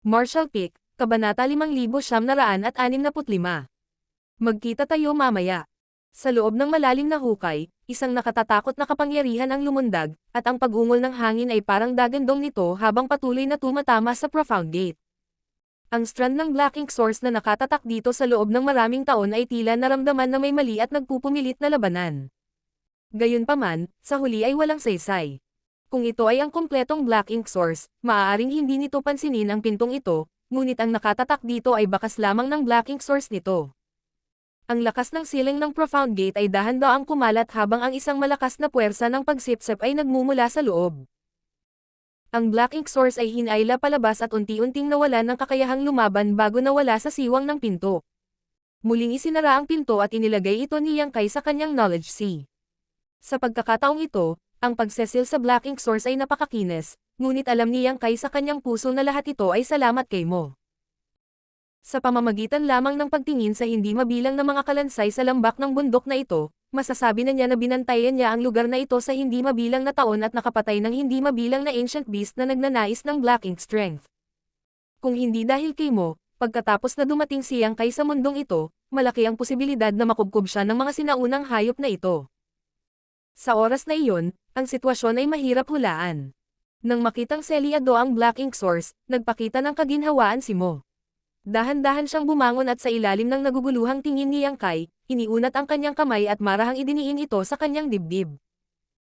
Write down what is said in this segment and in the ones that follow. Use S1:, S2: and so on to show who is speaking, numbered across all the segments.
S1: Marshall Peak, Kabanata 5965. Magkita tayo mamaya. Sa loob ng malalim na hukay, isang nakatatakot na kapangyarihan ang lumundag, at ang pag-ungol ng hangin ay parang dagandong nito habang patuloy na tumatama sa Profound Gate. Ang strand ng Black Ink Source na nakatatak dito sa loob ng maraming taon ay tila naramdaman na may mali at nagpupumilit na labanan. Gayunpaman, sa huli ay walang saysay. Kung ito ay ang kumpletong Black Ink Source, maaaring hindi nito pansinin ang pintong ito, ngunit ang nakatatak dito ay bakas lamang ng Black Ink Source nito. Ang lakas ng siling ng Profound Gate ay dahan-daang kumalat habang ang isang malakas na puwersa ng pagsipsip ay nagmumula sa loob. Ang Black Ink Source ay hinayla palabas at unti-unting nawalan ng kakayahang lumaban bago nawala sa siwang ng pinto. Muling isinara ang pinto at inilagay ito ni Yang Kai sa kanyang Knowledge Sea. Sa pagkakataong ito, ang pagsesil sa Black Ink Source ay napakakinis, ngunit alam ni Yang Kai sa kanyang puso na lahat ito ay salamat kay mo. Sa pamamagitan lamang ng pagtingin sa hindi mabilang na mga kalansay sa lambak ng bundok na ito, masasabi na niya na binantayan niya ang lugar na ito sa hindi mabilang na taon at nakapatay ng hindi mabilang na ancient beast na nagnanais ng Black Ink Strength. Kung hindi dahil kay mo, pagkatapos na dumating si Yang Kai sa mundong ito, malaki ang posibilidad na makubkob siya ng mga sinaunang hayop na ito. Sa oras na iyon, ang sitwasyon ay mahirap hulaan. Nang makitang selyado ang Black Ink Source, nagpakita ng kaginhawaan si Mo. Dahan-dahan siyang bumangon at sa ilalim ng naguguluhang tingin ni Yang Kai, iniunat ang kanyang kamay at marahang idiniin ito sa kanyang dibdib.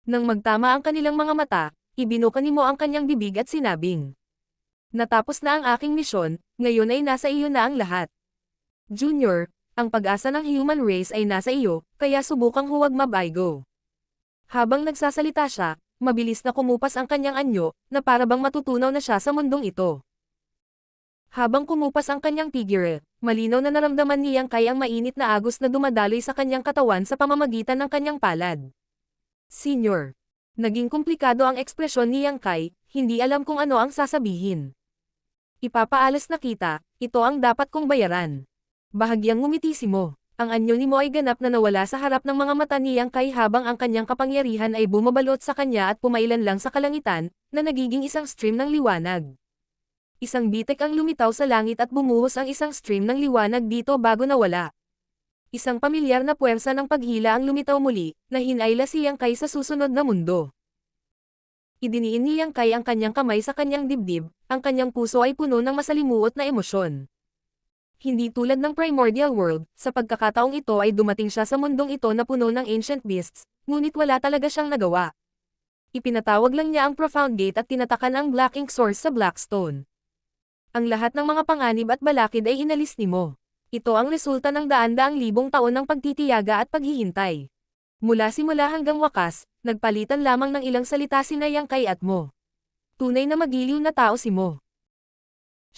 S1: Nang magtama ang kanilang mga mata, ibinuka ni Mo ang kanyang bibig at sinabing, "Natapos na ang aking misyon, ngayon ay nasa iyo na ang lahat. Junior, ang pag-asa ng human race ay nasa iyo, kaya subukang huwag mabaygo." Habang nagsasalita siya, mabilis na kumupas ang kanyang anyo, na parabang matutunaw na siya sa mundong ito. Habang kumupas ang kanyang figure, malinaw na naramdaman ni Yang Kai ang mainit na agos na dumadaloy sa kanyang katawan sa pamamagitan ng kanyang palad. Senior. Naging komplikado ang ekspresyon ni Yang Kai, hindi alam kung ano ang sasabihin. Ipapaalas na kita, ito ang dapat kong bayaran. Bahagyang ngumiti si Mo. Ang anyo ni Mo ay ganap na nawala sa harap ng mga mata ni Yang Kai habang ang kanyang kapangyarihan ay bumabalot sa kanya at pumailan lang sa kalangitan, na nagiging isang stream ng liwanag. Isang bitek ang lumitaw sa langit at bumuhos ang isang stream ng liwanag dito bago nawala. Isang pamilyar na puwersa ng paghila ang lumitaw muli, na hinayla si Yang Kai sa susunod na mundo. Idiniin ni Yang Kai ang kanyang kamay sa kanyang dibdib, ang kanyang puso ay puno ng masalimuot na emosyon. Hindi tulad ng Primordial World, sa pagkakataong ito ay dumating siya sa mundong ito na puno ng ancient beasts, ngunit wala talaga siyang nagawa. Ipinatawag lang niya ang Profound Gate at tinatakan ang Black Ink Source sa Blackstone. Ang lahat ng mga panganib at balakid ay inalis ni Mo. Ito ang resulta ng daan-daang libong taon ng pagtitiyaga at paghihintay. Mula simula hanggang wakas, nagpalitan lamang ng ilang salita sina Yang Kai at Mo. Tunay na magiliw na tao si Mo.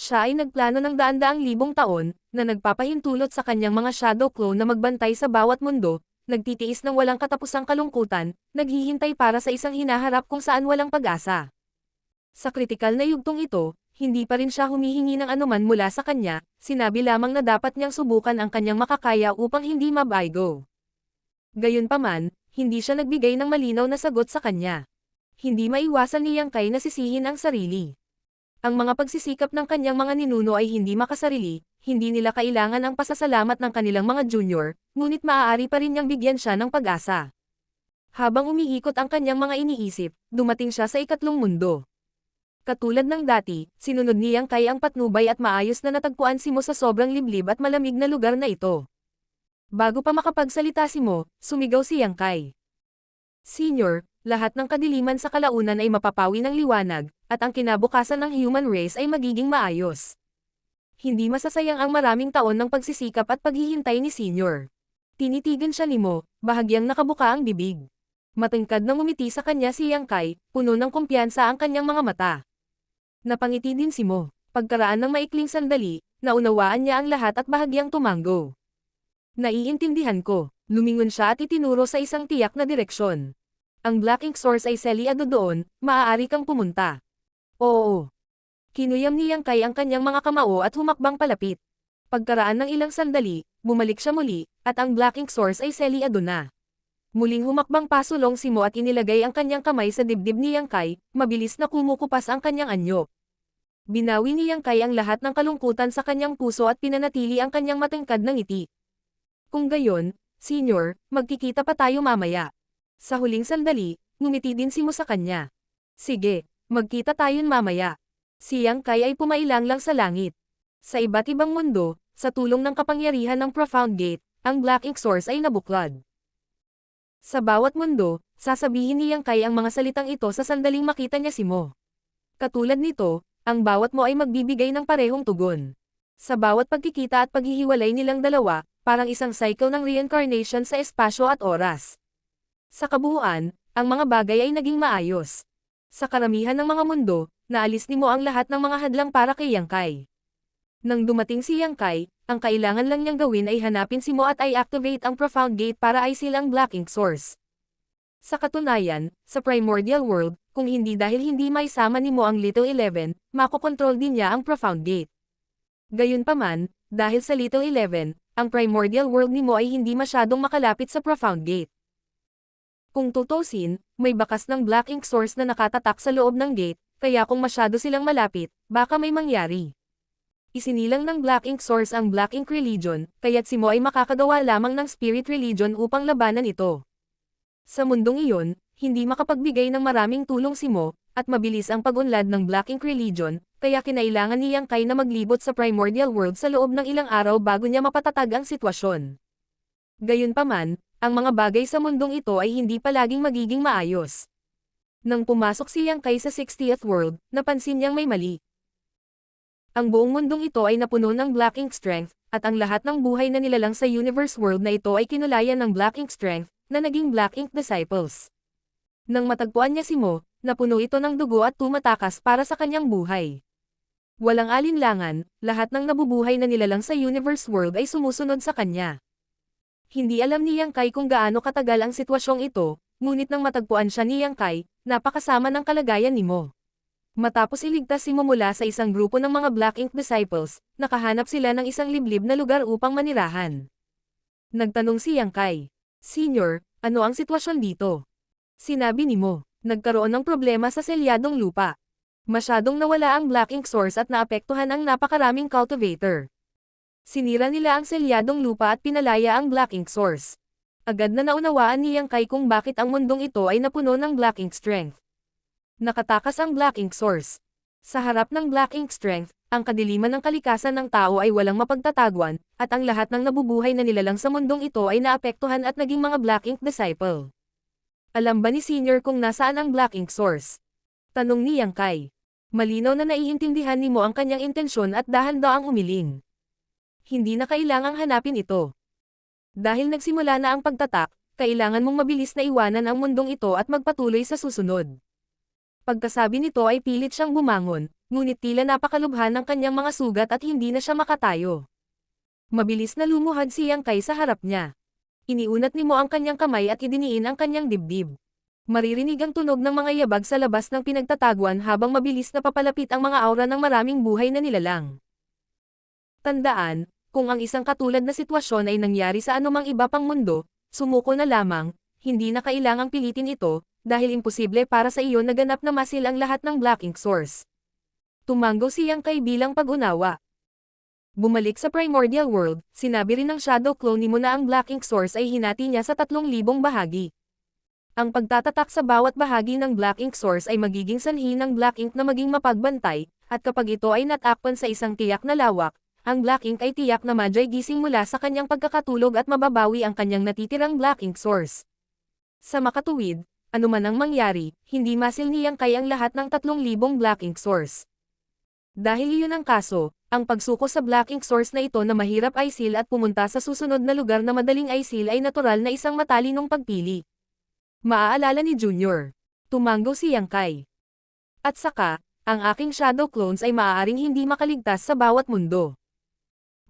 S1: Siya ay nagplano ng daan-daang libong taon, na nagpapahintulot sa kanyang mga shadow clone na magbantay sa bawat mundo, nagtitiis ng walang katapusang kalungkutan, naghihintay para sa isang hinaharap kung saan walang pag-asa. Sa kritikal na yugtong ito, hindi pa rin siya humihingi ng anuman mula sa kanya, sinabi lamang na dapat niyang subukan ang kanyang makakaya upang hindi mabaygo. Gayunpaman, hindi siya nagbigay ng malinaw na sagot sa kanya. Hindi maiwasan ni Yang Kai na sisihin ang sarili. Ang mga pagsisikap ng kanyang mga ninuno ay hindi makasarili, hindi nila kailangan ang pasasalamat ng kanilang mga junior, ngunit maaari pa rin niyang bigyan siya ng pag-asa. Habang umiikot ang kanyang mga iniisip, dumating siya sa ikatlong mundo. Katulad ng dati, sinunod ni Yang Kai ang patnubay at maayos na natagpuan si Mo sa sobrang liblib at malamig na lugar na ito. Bago pa makapagsalita si Mo, sumigaw si Yang Kai. Senior, lahat ng kadiliman sa kalaunan ay mapapawi ng liwanag, at ang kinabukasan ng human race ay magiging maayos. Hindi masasayang ang maraming taon ng pagsisikap at paghihintay ni Senior. Tinitigan siya ni Mo, bahagyang nakabuka ang bibig. Matangkad na ngumiti sa kanya si Yang Kai, puno ng kumpiyansa ang kanyang mga mata. Napangiti din si Mo. Pagkaraan ng maikling sandali, naunawaan niya ang lahat at bahagyang tumanggo. Naiintindihan ko. Lumingon siya at itinuro sa isang tiyak na direksyon. Ang Black Ink Source ay selyado doon, maaari kang pumunta. Oo. Kinuyam ni Yang Kai ang kanyang mga kamao at humakbang palapit. Pagkaraan ng ilang sandali, bumalik siya muli, at ang Black Ink Source ay selyado na. Muling humakbang pasulong si Mo at inilagay ang kanyang kamay sa dibdib ni Yang Kai, mabilis na kumukupas ang kanyang anyo. Binawi ni Yang Kai ang lahat ng kalungkutan sa kanyang puso at pinanatili ang kanyang matangkad na ngiti. Kung gayon, Senior, magkikita pa tayo mamaya. Sa huling sandali, ngumiti din si Mo sa kanya. Sige, magkita tayon mamaya. Si Yang Kai ay pumailang lang sa langit. Sa iba't ibang mundo, sa tulong ng kapangyarihan ng Profound Gate, ang Black Ink Source ay nabuklod. Sa bawat mundo, sasabihin ni Yang Kai ang mga salitang ito sa sandaling makita niya si Mo. Katulad nito, ang bawat Mo ay magbibigay ng parehong tugon. Sa bawat pagkikita at paghihiwalay nilang dalawa, parang isang cycle ng reincarnation sa espasyo at oras. Sa kabuuan, ang mga bagay ay naging maayos. Sa karamihan ng mga mundo, naalis ni Mo ang lahat ng mga hadlang para kay Yang Kai. Nang dumating si Yang Kai, ang kailangan lang niyang gawin ay hanapin si Mo at i-activate ang Profound Gate para i-seal ang Black Ink Source. Sa katunayan, sa Primordial World, kung hindi dahil hindi maisama ni Mo ang Little 11, makokontrol din niya ang Profound Gate. Gayunpaman, dahil sa Little 11, ang Primordial World ni Mo ay hindi masyadong makalapit sa Profound Gate. Kung tutusin, may bakas ng Black Ink Source na nakatatak sa loob ng gate, kaya kung masyado silang malapit, baka may mangyari. Isinilang ng Black Ink Source ang Black Ink Religion, kaya't si Mo ay makakagawa lamang ng Spirit Religion upang labanan ito. Sa mundong iyon, hindi makapagbigay ng maraming tulong si Mo, at mabilis ang pag-unlad ng Black Ink Religion, kaya kinailangan ni Yang Kai na maglibot sa Primordial World sa loob ng ilang araw bago niya mapatatag ang sitwasyon. Gayunpaman, ang mga bagay sa mundong ito ay hindi palaging magiging maayos. Nang pumasok si Yang Kai sa 60th World, napansin niyang may mali. Ang buong mundong ito ay napuno ng Black Ink Strength, at ang lahat ng buhay na nilalang sa Universe World na ito ay kinulayan ng Black Ink Strength, na naging Black Ink Disciples. Nang matagpuan niya si Mo, napuno ito ng dugo at tumatakas para sa kanyang buhay. Walang alinlangan, lahat ng nabubuhay na nilalang sa Universe World ay sumusunod sa kanya. Hindi alam ni Yang Kai kung gaano katagal ang sitwasyong ito, ngunit nang matagpuan siya ni Yang Kai, napakasama ng kalagayan ni Mo. Matapos iligtas si Mo mula sa isang grupo ng mga Black Ink Disciples, nakahanap sila ng isang liblib na lugar upang manirahan. Nagtanong si Yang Kai, Senior, ano ang sitwasyon dito? Sinabi ni Mo, nagkaroon ng problema sa selyadong lupa. Masyadong nawala ang Black Ink Source at naapektuhan ang napakaraming cultivator. Sinira nila ang selyadong lupa at pinalaya ang Black Ink Source. Agad na naunawaan ni Yang Kai kung bakit ang mundong ito ay napuno ng Black Ink Strength. Nakatakas ang Black Ink Source. Sa harap ng Black Ink Strength, ang kadiliman ng kalikasan ng tao ay walang mapagtatagwan, at ang lahat ng nabubuhay na nilalang sa mundong ito ay naapektuhan at naging mga Black Ink Disciple. Alam ba ni Senior kung nasaan ang Black Ink Source? Tanong ni Yang Kai. Malinaw na naiintindihan ni Mo ang kanyang intensyon at dahan-daang umiling. Hindi na kailangang hanapin ito. Dahil nagsimula na ang pagtatak, kailangan mong mabilis na iwanan ang mundong ito at magpatuloy sa susunod. Pagkasabi nito ay pilit siyang bumangon, ngunit tila napakalubhan ng kanyang mga sugat at hindi na siya makatayo. Mabilis na lumuhad si Yang Kai sa harap niya. Iniunat ni Mo ang kanyang kamay at idiniin ang kanyang dibdib. Maririnig ang tunog ng mga yabag sa labas ng pinagtataguan habang mabilis na papalapit ang mga aura ng maraming buhay na nilalang. Tandaan, kung ang isang katulad na sitwasyon ay nangyari sa anumang iba pang mundo, sumuko na lamang, hindi na kailangang pilitin ito, dahil imposible para sa iyo na ganap na masil ang lahat ng Black Ink Source. Tumango si Yang Kai bilang pag-unawa. Bumalik sa Primordial World, sinabi rin ng Shadow Clone ni Mo na ang Black Ink Source ay hinati niya sa 3,000 bahagi. Ang pagtatatak sa bawat bahagi ng Black Ink Source ay magiging sanhi ng Black Ink na maging mapagbantay, at kapag ito ay natakpan sa isang tiyak na lawak, ang Black Ink ay tiyak na madyay gising mula sa kanyang pagkakatulog at mababawi ang kanyang natitirang Black Ink Source. Sa makatuwid, anuman ang mangyari, hindi masil ni Yang Kai ang lahat ng 3,000 Black Ink Source. Dahil iyon ang kaso, ang pagsuko sa Black Ink Source na ito na mahirap i-seal at pumunta sa susunod na lugar na madaling i-seal ay natural na isang matalinong pagpili. Maaalala ni Junior. Tumango si Yang Kai. At saka, ang aking Shadow Clones ay maaaring hindi makaligtas sa bawat mundo.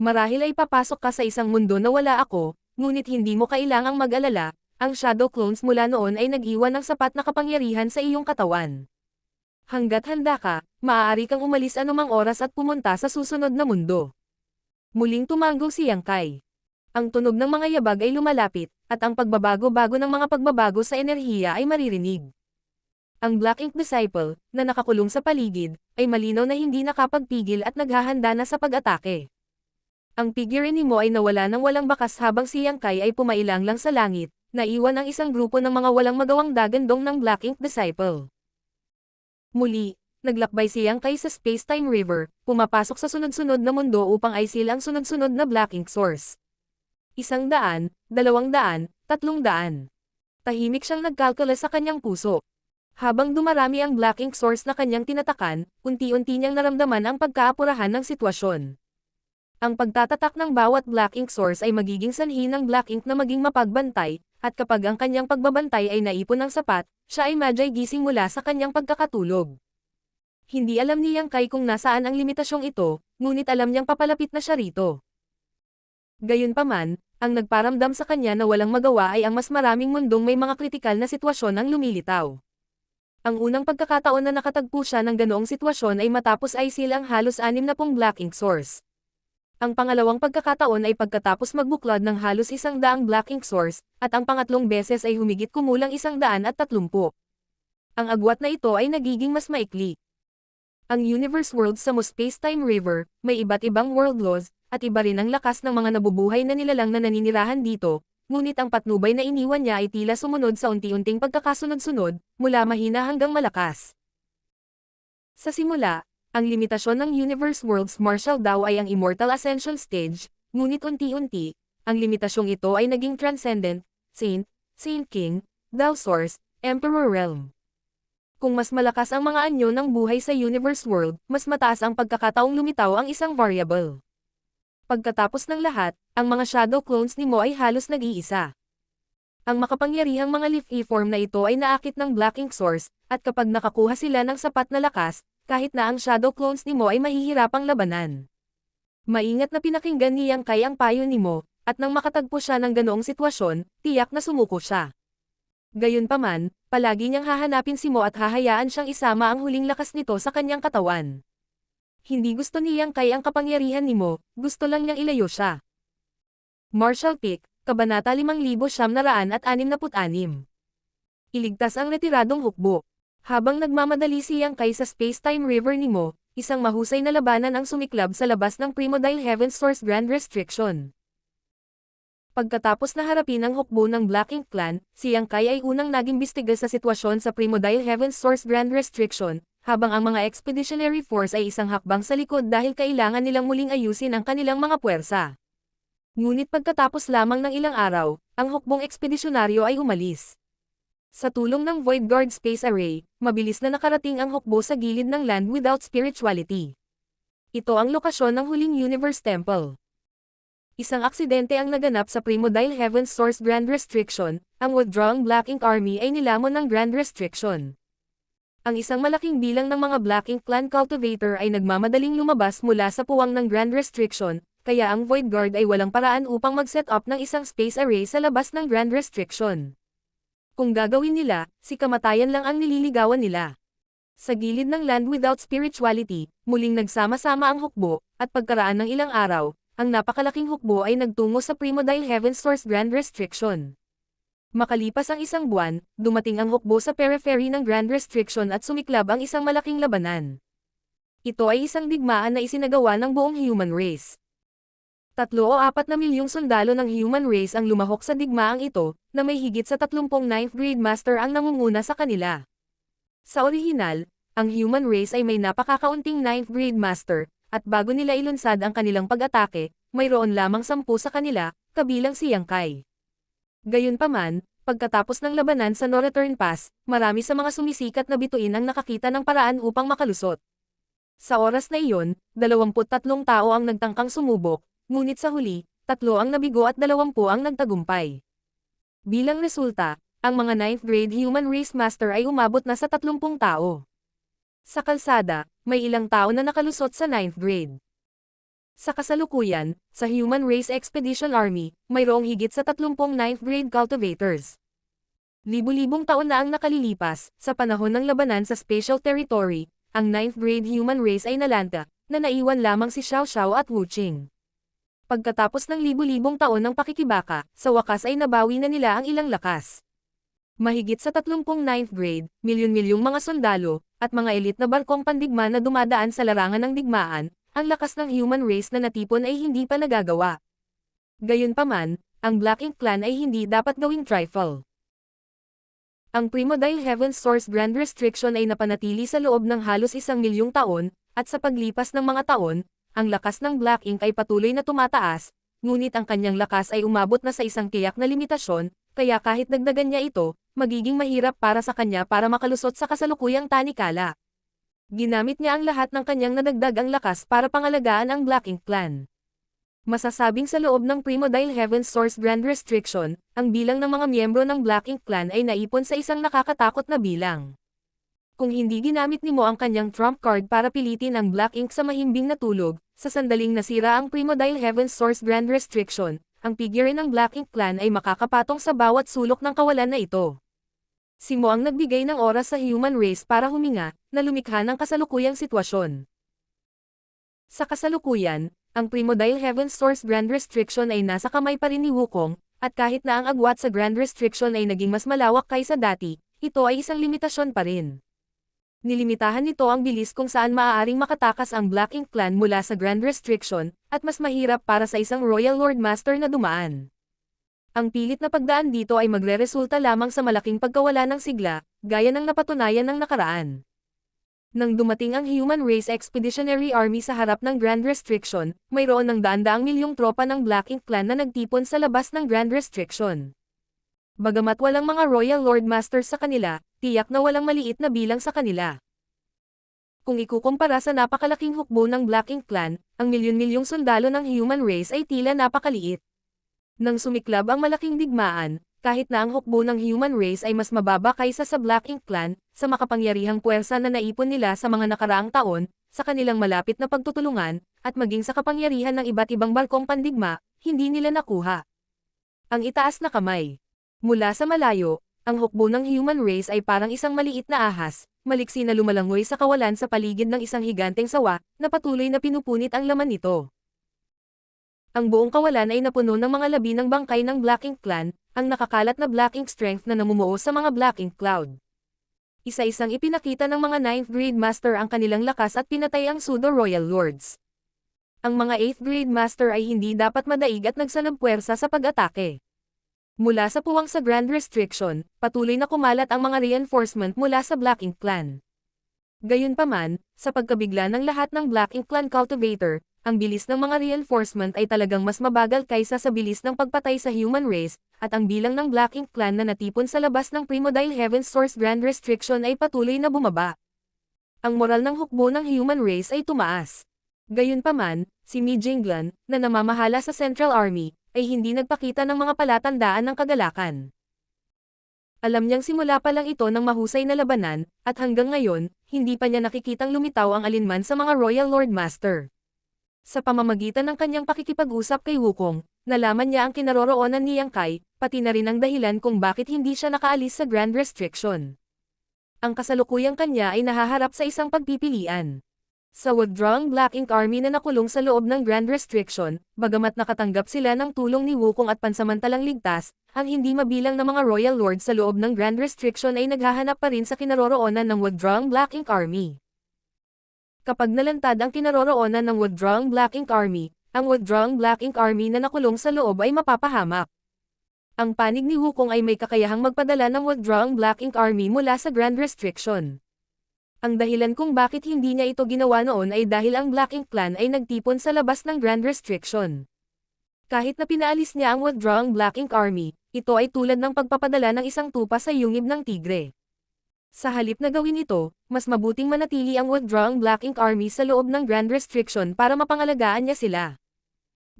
S1: Marahil ay papasok ka sa isang mundo na wala ako, ngunit hindi mo kailangang mag-alala, ang Shadow Clones mula noon ay nag-iwan ng sapat na kapangyarihan sa iyong katawan. Hanggat handa ka, maaari kang umalis anumang oras at pumunta sa susunod na mundo. Muling tumango si Yang Kai. Ang tunog ng mga yabag ay lumalapit, at ang pagbabago-bago ng mga pagbabago sa enerhiya ay maririnig. Ang Black Ink Disciple, na nakakulong sa paligid, ay malinaw na hindi nakapagpigil at naghahanda na sa pag-atake. Ang figure ni Mo ay nawala ng walang bakas habang si Yang Kai ay pumailang lang sa langit, naiwan ang isang grupo ng mga walang magawang dagandong ng Black Ink Disciple. Muli, naglakbay si Yang Kai sa Space-Time River, pumapasok sa sunod-sunod na mundo upang aisil ang sunod-sunod na Black Ink Source. 100, 200, 300. Tahimik siyang nagkalkula sa kanyang puso. Habang dumarami ang Black Ink Source na kanyang tinatakan, unti-unti niyang naramdaman ang pagkaapurahan ng sitwasyon. Ang pagtatatak ng bawat Black Ink Source ay magiging sanhi ng Black Ink na maging mapagbantay, at kapag ang kanyang pagbabantay ay naipon ng sapat, siya ay madyay gising mula sa kanyang pagkakatulog. Hindi alam ni Yang Kai kung nasaan ang limitasyong ito, ngunit alam niyang papalapit na siya rito. Gayunpaman, ang nagparamdam sa kanya na walang magawa ay ang mas maraming mundong may mga kritikal na sitwasyon ang lumilitaw. Ang unang pagkakataon na nakatagpo siya ng ganoong sitwasyon ay matapos aisil ang halos 60 Black Ink Source. Ang pangalawang pagkakataon ay pagkatapos magbuklod ng halos 100 Black Ink Source, at ang pangatlong beses ay humigit kumulang 130. Ang agwat na ito ay nagiging mas maikli. Ang Universe World sa Mo Space-Time River, may iba't ibang world laws, at iba rin ang lakas ng mga nabubuhay na nilalang na naninirahan dito, ngunit ang patnubay na iniwan niya ay tila sumunod sa unti-unting pagkakasunod-sunod, mula mahina hanggang malakas. Sa simula, ang limitasyon ng Universe World's Martial Dao ay ang Immortal Ascension Stage, ngunit unti-unti, ang limitasyong ito ay naging Transcendent, Saint, Saint King, Dao Source, Emperor Realm. Kung mas malakas ang mga anyo ng buhay sa Universe World, mas mataas ang pagkakataong lumitaw ang isang variable. Pagkatapos ng lahat, ang mga shadow clones ni Mo ay halos nag-iisa. Ang makapangyarihang mga leaf form na ito ay naakit ng Black Ink Source, at kapag nakakuha sila ng sapat na lakas, kahit na ang shadow clones ni Mo ay mahihirapang labanan. Maingat na pinakinggan ni Yang Kai ang payo ni Mo, at nang makatagpo siya ng ganoong sitwasyon, tiyak na sumuko siya. Gayunpaman, palagi niyang hahanapin si Mo at hahayaan siyang isama ang huling lakas nito sa kanyang katawan. Hindi gusto ni Yang Kai ang kapangyarihan ni Mo, gusto lang niyang ilayo siya. Martial Peak, Kabanata 5966. Iligtas ang retiradong hukbo. Habang nagmamadali si Yang Kai sa Space-Time River ni Mo, isang mahusay na labanan ang sumiklab sa labas ng Primordial Heaven Source Grand Restriction. Pagkatapos na harapin ang hukbo ng Black Ink Clan, si Yang Kai ay unang nag-imbestiga sa sitwasyon sa Primordial Heaven Source Grand Restriction, habang ang mga Expeditionary Force ay isang hakbang sa likod dahil kailangan nilang muling ayusin ang kanilang mga puwersa. Ngunit pagkatapos lamang ng ilang araw, ang hukbong ekspedisyonaryo ay umalis. Sa tulong ng Void Guard Space Array, mabilis na nakarating ang hukbo sa gilid ng Land Without Spirituality. Ito ang lokasyon ng huling Universe Temple. Isang aksidente ang naganap sa Primordial Heaven Source Grand Restriction, ang withdrawing Black Ink Army ay nilamon ng Grand Restriction. Ang isang malaking bilang ng mga Black Ink Clan Cultivator ay nagmamadaling lumabas mula sa puwang ng Grand Restriction, kaya ang Void Guard ay walang paraan upang mag-set up ng isang space array sa labas ng Grand Restriction. Kung gagawin nila, si kamatayan lang ang nililigawan nila. Sa gilid ng Land Without Spirituality, muling nagsama-sama ang hukbo, at pagkaraan ng ilang araw, ang napakalaking hukbo ay nagtungo sa Primordial Heaven Source Grand Restriction. Makalipas ang isang buwan, dumating ang hukbo sa periphery ng Grand Restriction at sumiklab ang isang malaking labanan. Ito ay isang digmaan na isinagawa ng buong human race. 3 o 4 na milyong sundalo ng human race ang lumahok sa digmaang ito, na may higit sa 30 9th grade master ang nangunguna sa kanila. Sa orihinal, ang human race ay may napakakaunting 9th grade master, at bago nila ilunsad ang kanilang pag-atake, mayroon lamang 10 sa kanila, kabilang si Yang Kai. Gayunpaman, pagkatapos ng labanan sa No Return Pass, marami sa mga sumisikat na bituin ang nakakita ng paraan upang makalusot. Sa oras na iyon, 23 tao ang nagtangkang sumubok, ngunit sa huli, 3 ang nabigo at 20 ang nagtagumpay. Bilang resulta, ang mga 9th grade human race master ay umabot na sa 30 tao. Sa kalsada, may ilang tao na nakalusot sa 9th grade. Sa kasalukuyan, sa Human Race Expedition Army, mayroong higit sa 30 9th grade cultivators. Libu-libong taon na ang nakalilipas, sa panahon ng labanan sa Spatial Territory, ang 9th grade human race ay nalanta, na naiwan lamang si Xiao Xiao at Wu Qing. Pagkatapos ng libu-libong taon ng pakikibaka, sa wakas ay nabawi na nila ang ilang lakas. Mahigit sa 39th grade, milyon-milyong mga sundalo, at mga elite na barkong pandigma na dumadaan sa larangan ng digmaan, ang lakas ng human race na natipon ay hindi pa nagagawa. Gayunpaman, ang Black Ink Clan ay hindi dapat gawing trifle. Ang Primordial Heaven Source Grand Restriction ay napanatili sa loob ng halos 1,000,000 taon, at sa paglipas ng mga taon, ang lakas ng Black Ink ay patuloy na tumataas, ngunit ang kanyang lakas ay umabot na sa isang tiyak na limitasyon, kaya kahit dagdagan niya ito, magiging mahirap para sa kanya para makalusot sa kasalukuyang tanikala. Ginamit niya ang lahat ng kanyang nadagdag ang lakas para pangalagaan ang Black Ink Clan. Masasabing sa loob ng Primordial Heaven Source Grand Restriction, ang bilang ng mga miyembro ng Black Ink Clan ay naipon sa isang nakakatakot na bilang. Kung hindi ginamit nimo ang kanyang trump card para pilitin ang Black Ink sa mahimbing na tulog, sa sandaling nasira ang Primordial Heaven Source Grand Restriction, ang figure ng Black Ink Clan ay makakapatong sa bawat sulok ng kawalan na ito. Si Mo ang nagbigay ng oras sa human race para huminga, na lumikha ng kasalukuyang sitwasyon. Sa kasalukuyan, ang Primordial Heaven Source Grand Restriction ay nasa kamay pa rin ni Wukong, at kahit na ang agwat sa Grand Restriction ay naging mas malawak kaysa dati, ito ay isang limitasyon pa rin. Nilimitahan nito ang bilis kung saan maaaring makatakas ang Black Ink Clan mula sa Grand Restriction, at mas mahirap para sa isang Royal Lord Master na dumaan. Ang pilit na pagdaan dito ay magreresulta lamang sa malaking pagkawala ng sigla, gaya ng napatunayan ng nakaraan. Nang dumating ang Human Race Expeditionary Army sa harap ng Grand Restriction, mayroon ng daan-daang milyong tropa ng Black Ink Clan na nagtipon sa labas ng Grand Restriction. Bagamat walang mga Royal Lord Masters sa kanila, tiyak na walang maliit na bilang sa kanila. Kung ikukumpara sa napakalaking hukbo ng Black Ink Clan, ang milyon-milyong sundalo ng Human Race ay tila napakaliit. Nang sumiklab ang malaking digmaan, kahit na ang hukbo ng Human Race ay mas mababa kaysa sa Black Ink Clan, sa makapangyarihang puwersa na naipon nila sa mga nakaraang taon, sa kanilang malapit na pagtutulungan, at maging sa kapangyarihan ng iba't ibang barkong pandigma, hindi nila nakuha ang itaas na kamay. Mula sa malayo, ang hukbo ng Human Race ay parang isang maliit na ahas, maliksi na lumalangoy sa kawalan sa paligid ng isang higanteng sawa, na patuloy na pinupunit ang laman nito. Ang buong kawalan ay napuno ng mga labi ng bangkay ng Black Ink Clan, ang nakakalat na Black Ink strength na namumuo sa mga Black Ink Cloud. Isa-isang ipinakita ng mga 9th grade master ang kanilang lakas at pinatay ang pseudo-royal lords. Ang mga 8th grade master ay hindi dapat madaig at nagsanabpuwersa sa pag-atake. Mula sa puwang sa Grand Restriction, patuloy na kumalat ang mga reinforcement mula sa Black Ink Clan. Gayunpaman, sa pagkabigla ng lahat ng Black Ink Clan cultivator, ang bilis ng mga reinforcement ay talagang mas mabagal kaysa sa bilis ng pagpatay sa human race, at ang bilang ng Black Ink Clan na natipon sa labas ng Primordial Heaven Source Grand Restriction ay patuloy na bumaba. Ang moral ng hukbo ng human race ay tumaas. Gayunpaman, si Mi Jinglan, na namamahala sa Central Army, ay hindi nagpakita ng mga palatandaan ng kagalakan. Alam niyang simula pa lang ito ng mahusay na labanan, at hanggang ngayon, hindi pa niya nakikitang lumitaw ang alinman sa mga Royal Lord Master. Sa pamamagitan ng kanyang pakikipag-usap kay Wukong, nalaman niya ang kinaroroonan ni Yang Kai, pati na rin ang dahilan kung bakit hindi siya nakaalis sa Grand Restriction. Ang kasalukuyang kanya ay nahaharap sa isang pagpipilian. Sa withdrawing Black Ink Army na nakulong sa loob ng Grand Restriction, bagamat nakatanggap sila ng tulong ni Wukong at pansamantalang ligtas, ang hindi mabilang na mga Royal Lords sa loob ng Grand Restriction ay naghahanap pa rin sa kinaroroonan ng withdrawing Black Ink Army. Kapag nalantad ang kinaroroonan ng withdrawing Black Ink Army, ang withdrawing Black Ink Army na nakulong sa loob ay mapapahamak. Ang panig ni Wukong ay may kakayahang magpadala ng withdrawing Black Ink Army mula sa Grand Restriction. Ang dahilan kung bakit hindi niya ito ginawa noon ay dahil ang Black Ink Clan ay nagtipon sa labas ng Grand Restriction. Kahit na pinaalis niya ang withdrawing Black Ink Army, ito ay tulad ng pagpapadala ng isang tupa sa yungib ng tigre. Sa halip na gawin ito, mas mabuting manatili ang withdrawing Black Ink Army sa loob ng Grand Restriction para mapangalagaan niya sila.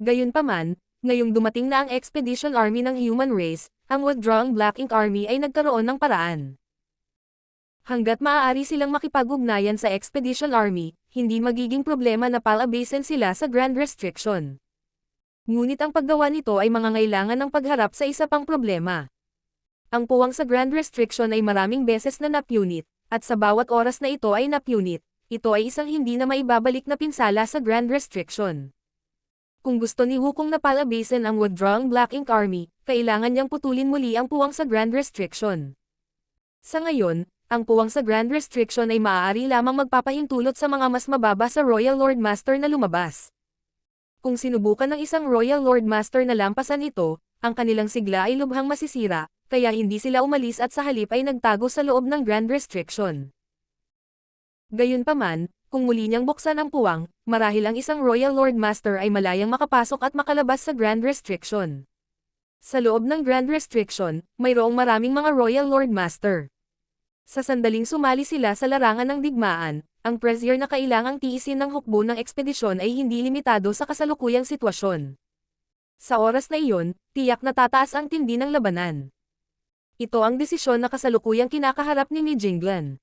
S1: Gayunpaman, ngayong dumating na ang Expedition Army ng Human Race, ang withdrawing Black Ink Army ay nagkaroon ng paraan. Hanggat maaari silang makipag-ugnayan sa Expedition Army, hindi magiging problema na palabasin sila sa Grand Restriction. Ngunit ang paggawa nito ay mangangailangan ng pagharap sa isa pang problema. Ang puwang sa Grand Restriction ay maraming beses na napunit, at sa bawat oras na ito ay napunit, ito ay isang hindi na maibabalik na pinsala sa Grand Restriction. Kung gusto ni Wukong na palabasin ang withdrawing Black Ink Army, kailangan niyang putulin muli ang puwang sa Grand Restriction. Sa ngayon, ang puwang sa Grand Restriction ay maaari lamang magpapahintulot sa mga mas mababa sa Royal Lord Master na lumabas. Kung sinubukan ng isang Royal Lord Master na lampasan ito, ang kanilang sigla ay lubhang masisira, kaya hindi sila umalis at sa halip ay nagtago sa loob ng Grand Restriction. Gayunpaman, kung muli niyang buksan ang puwang, marahil ang isang Royal Lord Master ay malayang makapasok at makalabas sa Grand Restriction. Sa loob ng Grand Restriction, mayroong maraming mga Royal Lord Master. Sa sandaling sumali sila sa larangan ng digmaan, ang pressure na kailangang tiisin ng hukbo ng ekspedisyon ay hindi limitado sa kasalukuyang sitwasyon. Sa oras na iyon, tiyak na tataas ang tindi ng labanan. Ito ang desisyon na kasalukuyang kinakaharap ni Mi Jinglan.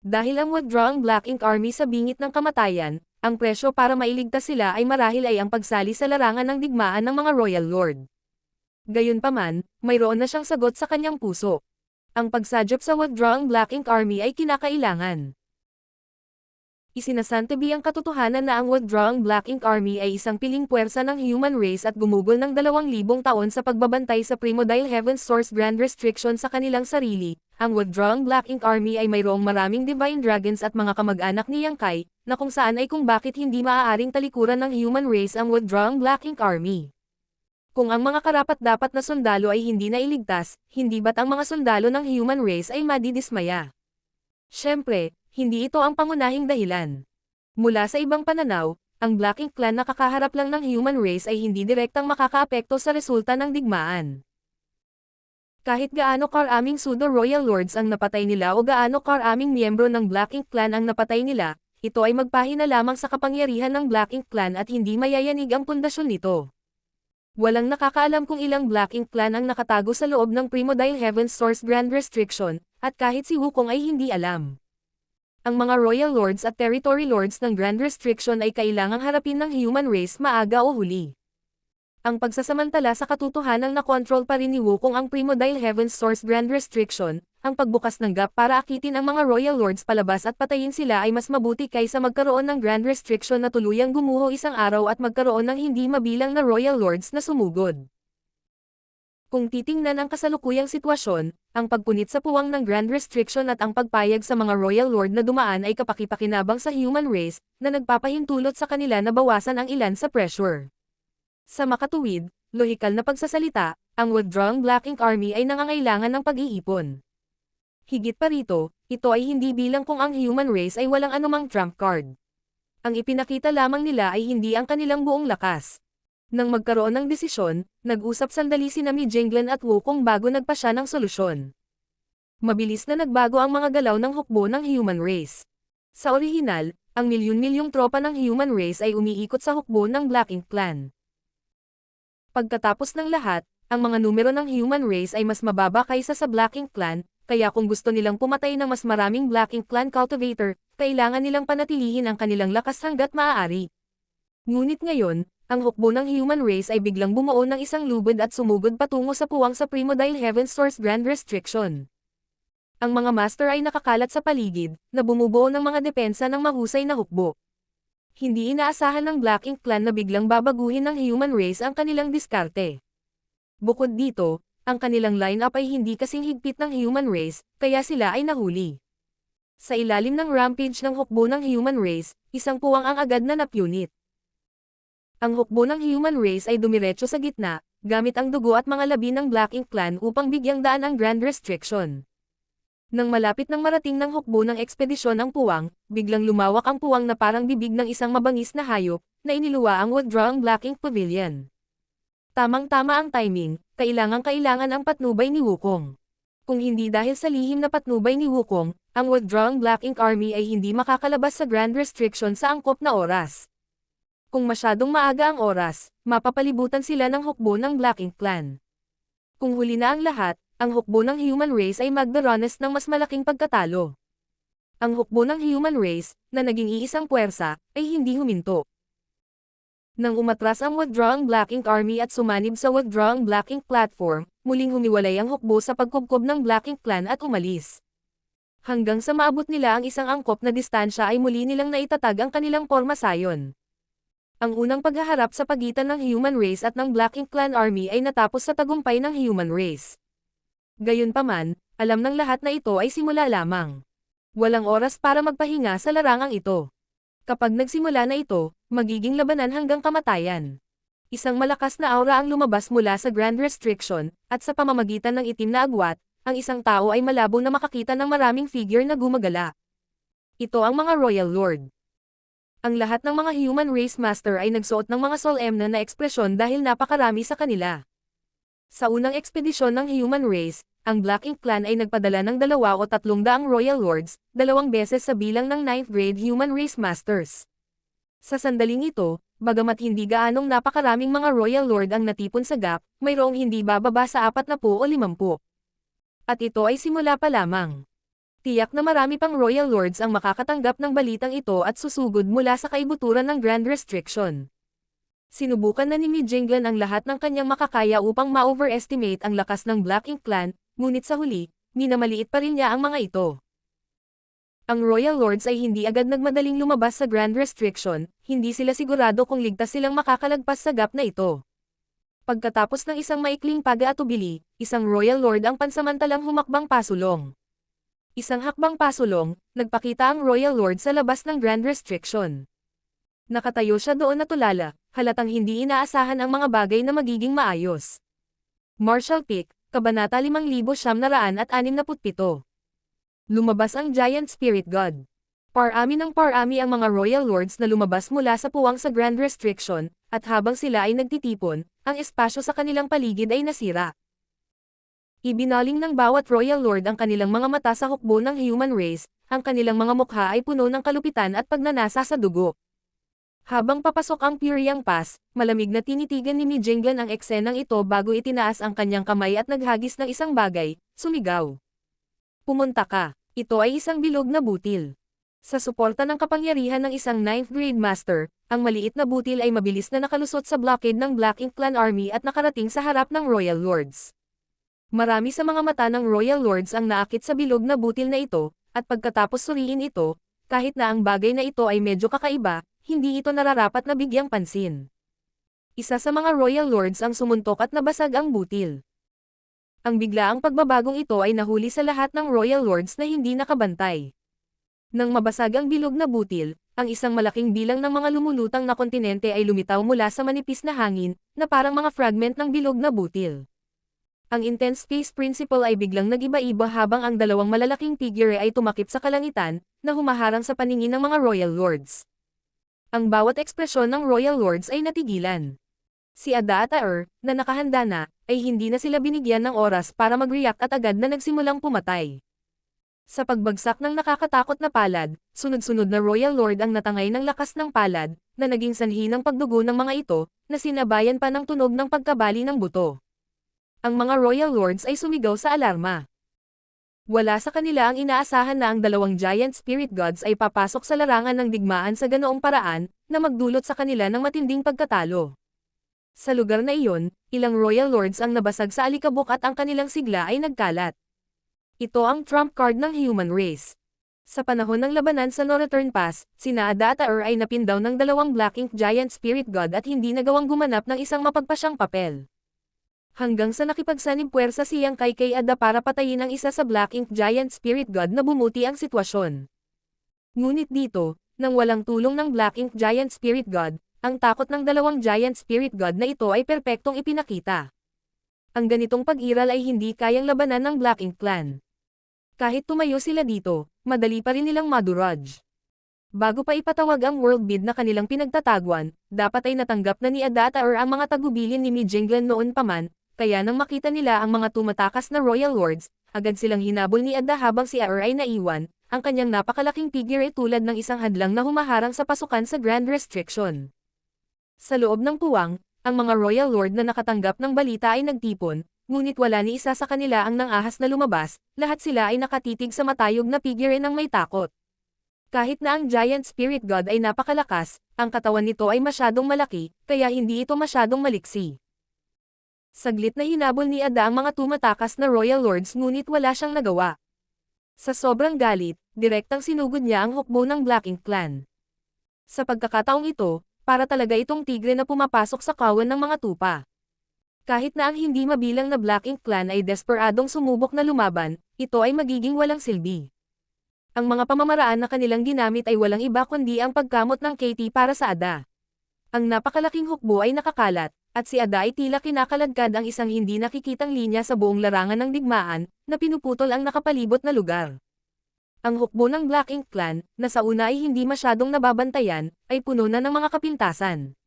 S1: Dahil ang withdrawing Black Ink Army sa bingit ng kamatayan, ang presyo para mailigtas sila ay marahil ay ang pagsali sa larangan ng digmaan ng mga Royal Lord. Gayunpaman, mayroon na siyang sagot sa kanyang puso. Ang pagsadyop sa withdrawing Black Ink Army ay kinakailangan. Isinasantabi ang katotohanan na ang withdrawing Black Ink Army ay isang piling puwersa ng human race at gumugol ng 2,000 taon sa pagbabantay sa Primordial Heaven's Source Grand Restriction sa kanilang sarili. Ang withdrawing Black Ink Army ay mayroong maraming Divine Dragons at mga kamag-anak ni Yang Kai, na kung saan ay kung bakit hindi maaaring talikuran ng human race ang withdrawing Black Ink Army. Kung ang mga karapat-dapat na sundalo ay hindi nailigtas, hindi ba't ang mga sundalo ng human race ay madidismaya? Siyempre, hindi ito ang pangunahing dahilan. Mula sa ibang pananaw, ang Black Ink Clan na kakaharap lang ng human race ay hindi direktang makakaapekto sa resulta ng digmaan. Kahit gaano karaming pseudo-royal lords ang napatay nila o gaano karaming miyembro ng Black Ink Clan ang napatay nila, ito ay magpahina lamang sa kapangyarihan ng Black Ink Clan at hindi mayayanig ang pundasyon nito. Walang nakakaalam kung ilang Black Ink Clan ang nakatago sa loob ng Primordial Heaven's Source Grand Restriction, at kahit si Wukong ay hindi alam. Ang mga Royal Lords at Territory Lords ng Grand Restriction ay kailangang harapin ng human race maaga o huli. Ang pagsasamantala sa katotohanang na-control pa rin ni Wukong ang Primordial Heaven's Source Grand Restriction, ang pagbukas ng gap para akitin ang mga Royal Lords palabas at patayin sila ay mas mabuti kaysa magkaroon ng Grand Restriction na tuluyang gumuho isang araw at magkaroon ng hindi mabilang na Royal Lords na sumugod. Kung titingnan ang kasalukuyang sitwasyon, ang pagpunit sa puwang ng Grand Restriction at ang pagpayag sa mga Royal Lord na dumaan ay kapakipakinabang sa human race, na nagpapahintulot sa kanila na bawasan ang ilan sa pressure. Sa makatuwid, lohikal na pagsasalita, ang withdrawing Black Ink Army ay nangangailangan ng pag-iipon. Higit pa rito, ito ay hindi bilang kung ang human race ay walang anumang trump card. Ang ipinakita lamang nila ay hindi ang kanilang buong lakas. Nang magkaroon ng desisyon, nag-usap sandali sina Mi Jinglan at Wukong bago nagpasya ng solusyon. Mabilis na nagbago ang mga galaw ng hukbo ng human race. Sa orihinal, ang milyon-milyong tropa ng human race ay umiikot sa hukbo ng Black Ink Clan. Pagkatapos ng lahat, ang mga numero ng human race ay mas mababa kaysa sa Black Ink Clan, kaya kung gusto nilang pumatay ng mas maraming Black Ink Clan cultivator, kailangan nilang panatilihin ang kanilang lakas hanggat maaari. Ngunit ngayon, ang hukbo ng human race ay biglang bumuo ng isang lubid at sumugod patungo sa puwang sa Primordial Heaven's Source Grand Restriction. Ang mga master ay nakakalat sa paligid, na bumubuo ng mga depensa ng mahusay na hukbo. Hindi inaasahan ng Black Ink Clan na biglang babaguhin ng human race ang kanilang diskarte. Bukod dito, ang kanilang lineup ay hindi kasing higpit ng human race, kaya sila ay nahuli. Sa ilalim ng rampage ng hukbo ng human race, isang puwang ang agad na napunit. Ang hukbo ng human race ay dumiretso sa gitna, gamit ang dugo at mga labi ng Black Ink Clan upang bigyang daan ang Grand Restriction. Nang malapit nang marating ng hukbo ng ekspedisyon ang puwang, biglang lumawak ang puwang na parang bibig ng isang mabangis na hayop, na iniluwa ang withdrawing Black Ink Pavilion. Tamang-tama ang timing, kailangan ang patnubay ni Wukong. Kung hindi dahil sa lihim na patnubay ni Wukong, ang withdrawing Black Ink Army ay hindi makakalabas sa Grand Restriction sa angkop na oras. Kung masyadong maaga ang oras, mapapalibutan sila ng hukbo ng Black Ink Clan. Kung huli na ang lahat, ang hukbo ng human race ay magdaranas ng mas malaking pagkatalo. Ang hukbo ng human race, na naging iisang puwersa, ay hindi huminto. Nang umatras ang withdrawing Black Ink Army at sumanib sa withdrawing Black Ink platform, muling humiwalay ang hukbo sa pagkubkob ng Black Ink Clan at umalis. Hanggang sa maabot nila ang isang angkop na distansya ay muli nilang naitatag ang kanilang pormasayon. Ang unang paghaharap sa pagitan ng human race at ng Black Ink Clan Army ay natapos sa tagumpay ng human race. Gayunpaman, Alam ng lahat na ito ay simula lamang. Walang oras para magpahinga sa larangang ito. Kapag nagsimula na ito, magiging labanan hanggang kamatayan. Isang malakas na aura ang lumabas mula sa Grand Restriction, at sa pamamagitan ng itim na agwat, ang isang tao ay malabo na makakita ng maraming figure na gumagala. Ito ang mga Royal Lord. Ang lahat ng mga Human Race Master ay nagsuot ng mga solemne na ekspresyon dahil napakarami sa kanila. Sa unang ekspedisyon ng Human Race, ang Black Ink Clan ay nagpadala ng 2 o 300 Royal Lords, 2 beses sa bilang ng 9th grade Human Race Masters. Sa sandaling ito, bagamat hindi gaanong napakaraming mga Royal Lord ang natipon sa gap, mayroong hindi bababa sa 40 o 50. At ito ay simula pa lamang. Tiyak na marami pang Royal Lords ang makakatanggap ng balitang ito at susugod mula sa kaibuturan ng Grand Restriction. Sinubukan na ni Mi Jinglan ang lahat ng kanyang makakaya upang ma-overestimate ang lakas ng Black Ink Clan, ngunit sa huli, minamaliit pa rin niya ang mga ito. Ang Royal Lords ay hindi agad nagmadaling lumabas sa Grand Restriction, hindi sila sigurado kung ligtas silang makakalagpas sa gap na ito. Pagkatapos ng isang maikling pag-aatubili, isang Royal Lord ang pansamantalang humakbang pasulong. Isang hakbang pasulong, nagpakita ang Royal Lord sa labas ng Grand Restriction. Nakatayo siya doon na tulala, halatang hindi inaasahan ang mga bagay na magiging maayos. Martial Peak, Kabanata 5967. Lumabas ang Giant Spirit God. Parami ng parami ang mga Royal Lords na lumabas mula sa puwang sa Grand Restriction, at habang sila ay nagtitipon, ang espasyo sa kanilang paligid ay nasira. Ibinaling ng bawat Royal Lord ang kanilang mga mata sa hukbo ng human race, ang kanilang mga mukha ay puno ng kalupitan at pagnanasa sa dugo. Habang papasok ang Puriang Pass, malamig na tinitigan ni Mi Jinglan ang eksenang ito bago itinaas ang kanyang kamay at naghagis ng isang bagay, sumigaw. Pumunta ka, ito ay isang bilog na butil. Sa suporta ng kapangyarihan ng isang 9th grade master, ang maliit na butil ay mabilis na nakalusot sa blockade ng Black Ink Clan Army at nakarating sa harap ng Royal Lords. Marami sa mga mata ng Royal Lords ang naakit sa bilog na butil na ito, at pagkatapos suriin ito, kahit na ang bagay na ito ay medyo kakaiba, hindi ito nararapat na bigyang pansin. Isa sa mga Royal Lords ang sumuntok at nabasag ang butil. Ang biglaang pagbabagong ito ay nahuli sa lahat ng Royal Lords na hindi nakabantay. Nang mabasag ang bilog na butil, ang isang malaking bilang ng mga lumulutang na kontinente ay lumitaw mula sa manipis na hangin, na parang mga fragment ng bilog na butil. Ang intense space principle ay biglang nag-iba-iba habang ang dalawang malalaking figure ay tumakip sa kalangitan, na humaharang sa paningin ng mga Royal Lords. Ang bawat ekspresyon ng Royal Lords ay natigilan. Si Ada at Aer, na nakahanda na, ay hindi na sila binigyan ng oras para mag-react at agad na nagsimulang pumatay. Sa pagbagsak ng nakakatakot na palad, sunod-sunod na Royal Lord ang natangay ng lakas ng palad, na naging sanhi ng pagdugo ng mga ito, na sinabayan pa ng tunog ng pagkabali ng buto. Ang mga Royal Lords ay sumigaw sa alarma. Wala sa kanila ang inaasahan na ang dalawang Giant Spirit Gods ay papasok sa larangan ng digmaan sa ganoong paraan, na magdulot sa kanila ng matinding pagkatalo. Sa lugar na iyon, ilang Royal Lords ang nabasag sa alikabok at ang kanilang sigla ay nagkalat. Ito ang trump card ng human race. Sa panahon ng labanan sa No Return Pass, sina Ada at Aer ay napindaw ng dalawang Black Ink Giant Spirit God at hindi nagawang gumanap ng isang mapagpasyang papel. Hanggang sa nakipagsanib puwersa siyang kay Ada para patayin ang isa sa Black Ink Giant Spirit God na bumuti ang sitwasyon. Ngunit dito, nang walang tulong ng Black Ink Giant Spirit God, ang takot ng dalawang Giant Spirit God na ito ay perpektong ipinakita. Ang ganitong pag-iral ay hindi kayang labanan ng Black Ink Clan. Kahit tumayo sila dito, madali pa rin nilang madurage. Bago pa ipatawag ang world bid na kanilang pinagtatagwan, dapat ay natanggap na ni Ada at Aer ang mga tagubilin ni Mi Jinglan noon pa man. Kaya nang makita nila ang mga tumatakas na Royal Lords, agad silang hinabol ni Ada habang si Aer ay naiwan, ang kanyang napakalaking figure ay tulad ng isang hadlang na humaharang sa pasukan sa Grand Restriction. Sa loob ng puwang, ang mga Royal Lord na nakatanggap ng balita ay nagtipon, ngunit wala ni isa sa kanila ang nangahas na lumabas, lahat sila ay nakatitig sa matayog na figure ng may takot. Kahit na ang Giant Spirit God ay napakalakas, ang katawan nito ay masyadong malaki, kaya hindi ito masyadong maliksi. Saglit na hinabol ni Ada ang mga tumatakas na Royal Lords ngunit wala siyang nagawa. Sa sobrang galit, direktang sinugod niya ang hukbo ng Black Ink Clan. Sa pagkakataong ito, para talaga itong tigre na pumapasok sa kawan ng mga tupa. Kahit na ang hindi mabilang na Black Ink Clan ay desperadong sumubok na lumaban, ito ay magiging walang silbi. Ang mga pamamaraan na kanilang ginamit ay walang iba kundi ang pagkamot ng KT para sa Ada. Ang napakalaking hukbo ay nakakalat, at si Ada ay tila kinakaladkad ang isang hindi nakikitang linya sa buong larangan ng digmaan, na pinuputol ang nakapalibot na lugar. Ang hukbo ng Black Ink Clan, na sa una ay hindi masyadong nababantayan, ay puno na ng mga kapintasan.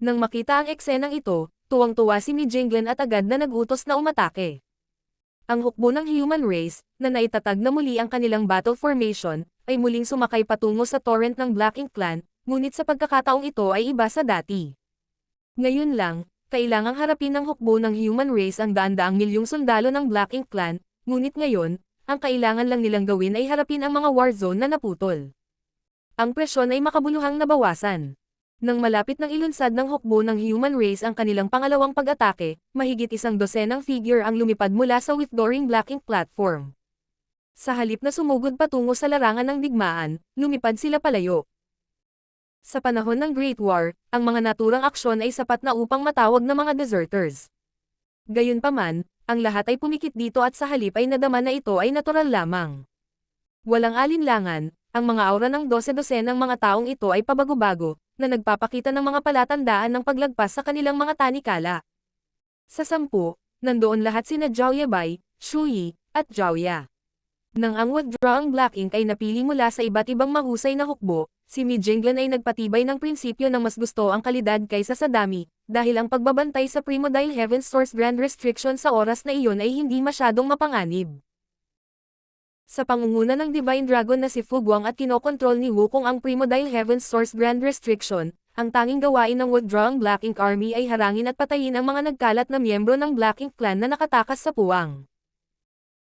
S1: Nang makita ang eksenang ito, tuwang-tuwa si Mijinglan at agad na nagutos na umatake. Ang hukbo ng human race, na naitatag na muli ang kanilang battle formation, ay muling sumakay patungo sa torrent ng Black Ink Clan, ngunit sa pagkakataong ito ay iba sa dati. Ngayon lang, kailangang harapin ng hukbo ng human race ang daan-daang milyong sundalo ng Black Ink Clan, ngunit ngayon, ang kailangan lang nilang gawin ay harapin ang mga war zone na naputol. Ang presyon ay makabuluhang nabawasan. Nang malapit ng ilunsad ng hukbo ng human race ang kanilang pangalawang pag-atake, mahigit 100 figure ang lumipad mula sa withdrawing Black Ink platform. Sa halip na sumugod patungo sa larangan ng digmaan, lumipad sila palayo. Sa panahon ng Great War, ang mga naturang aksyon ay sapat na upang matawag na mga deserters. Gayunpaman, ang lahat ay pumikit dito at sa halip ay nadama na ito ay natural lamang. Walang alinlangan, ang mga aura ng 12 ng mga taong ito ay pabago-bago, na nagpapakita ng mga palatandaan ng paglagpas sa kanilang mga tanikala. Sa 10, nandoon lahat sina Zhao Yabai, Shu Yi, at Zhao Ya. Nang ang withdrawing Black Ink ay napili mula sa iba't ibang mahusay na hukbo, si Mijinglan ay nagpatibay ng prinsipyo ng mas gusto ang kalidad kaysa sa dami, dahil ang pagbabantay sa Primordial Heaven's Source Grand Restriction sa oras na iyon ay hindi masyadong mapanganib. Sa pangunguna ng Divine Dragon na si Fu Guang at kinokontrol ni Wukong ang Primordial Heaven's Source Grand Restriction, ang tanging gawain ng withdrawing Black Ink Army ay harangin at patayin ang mga nagkalat na miyembro ng Black Ink Clan na nakatakas sa puwang.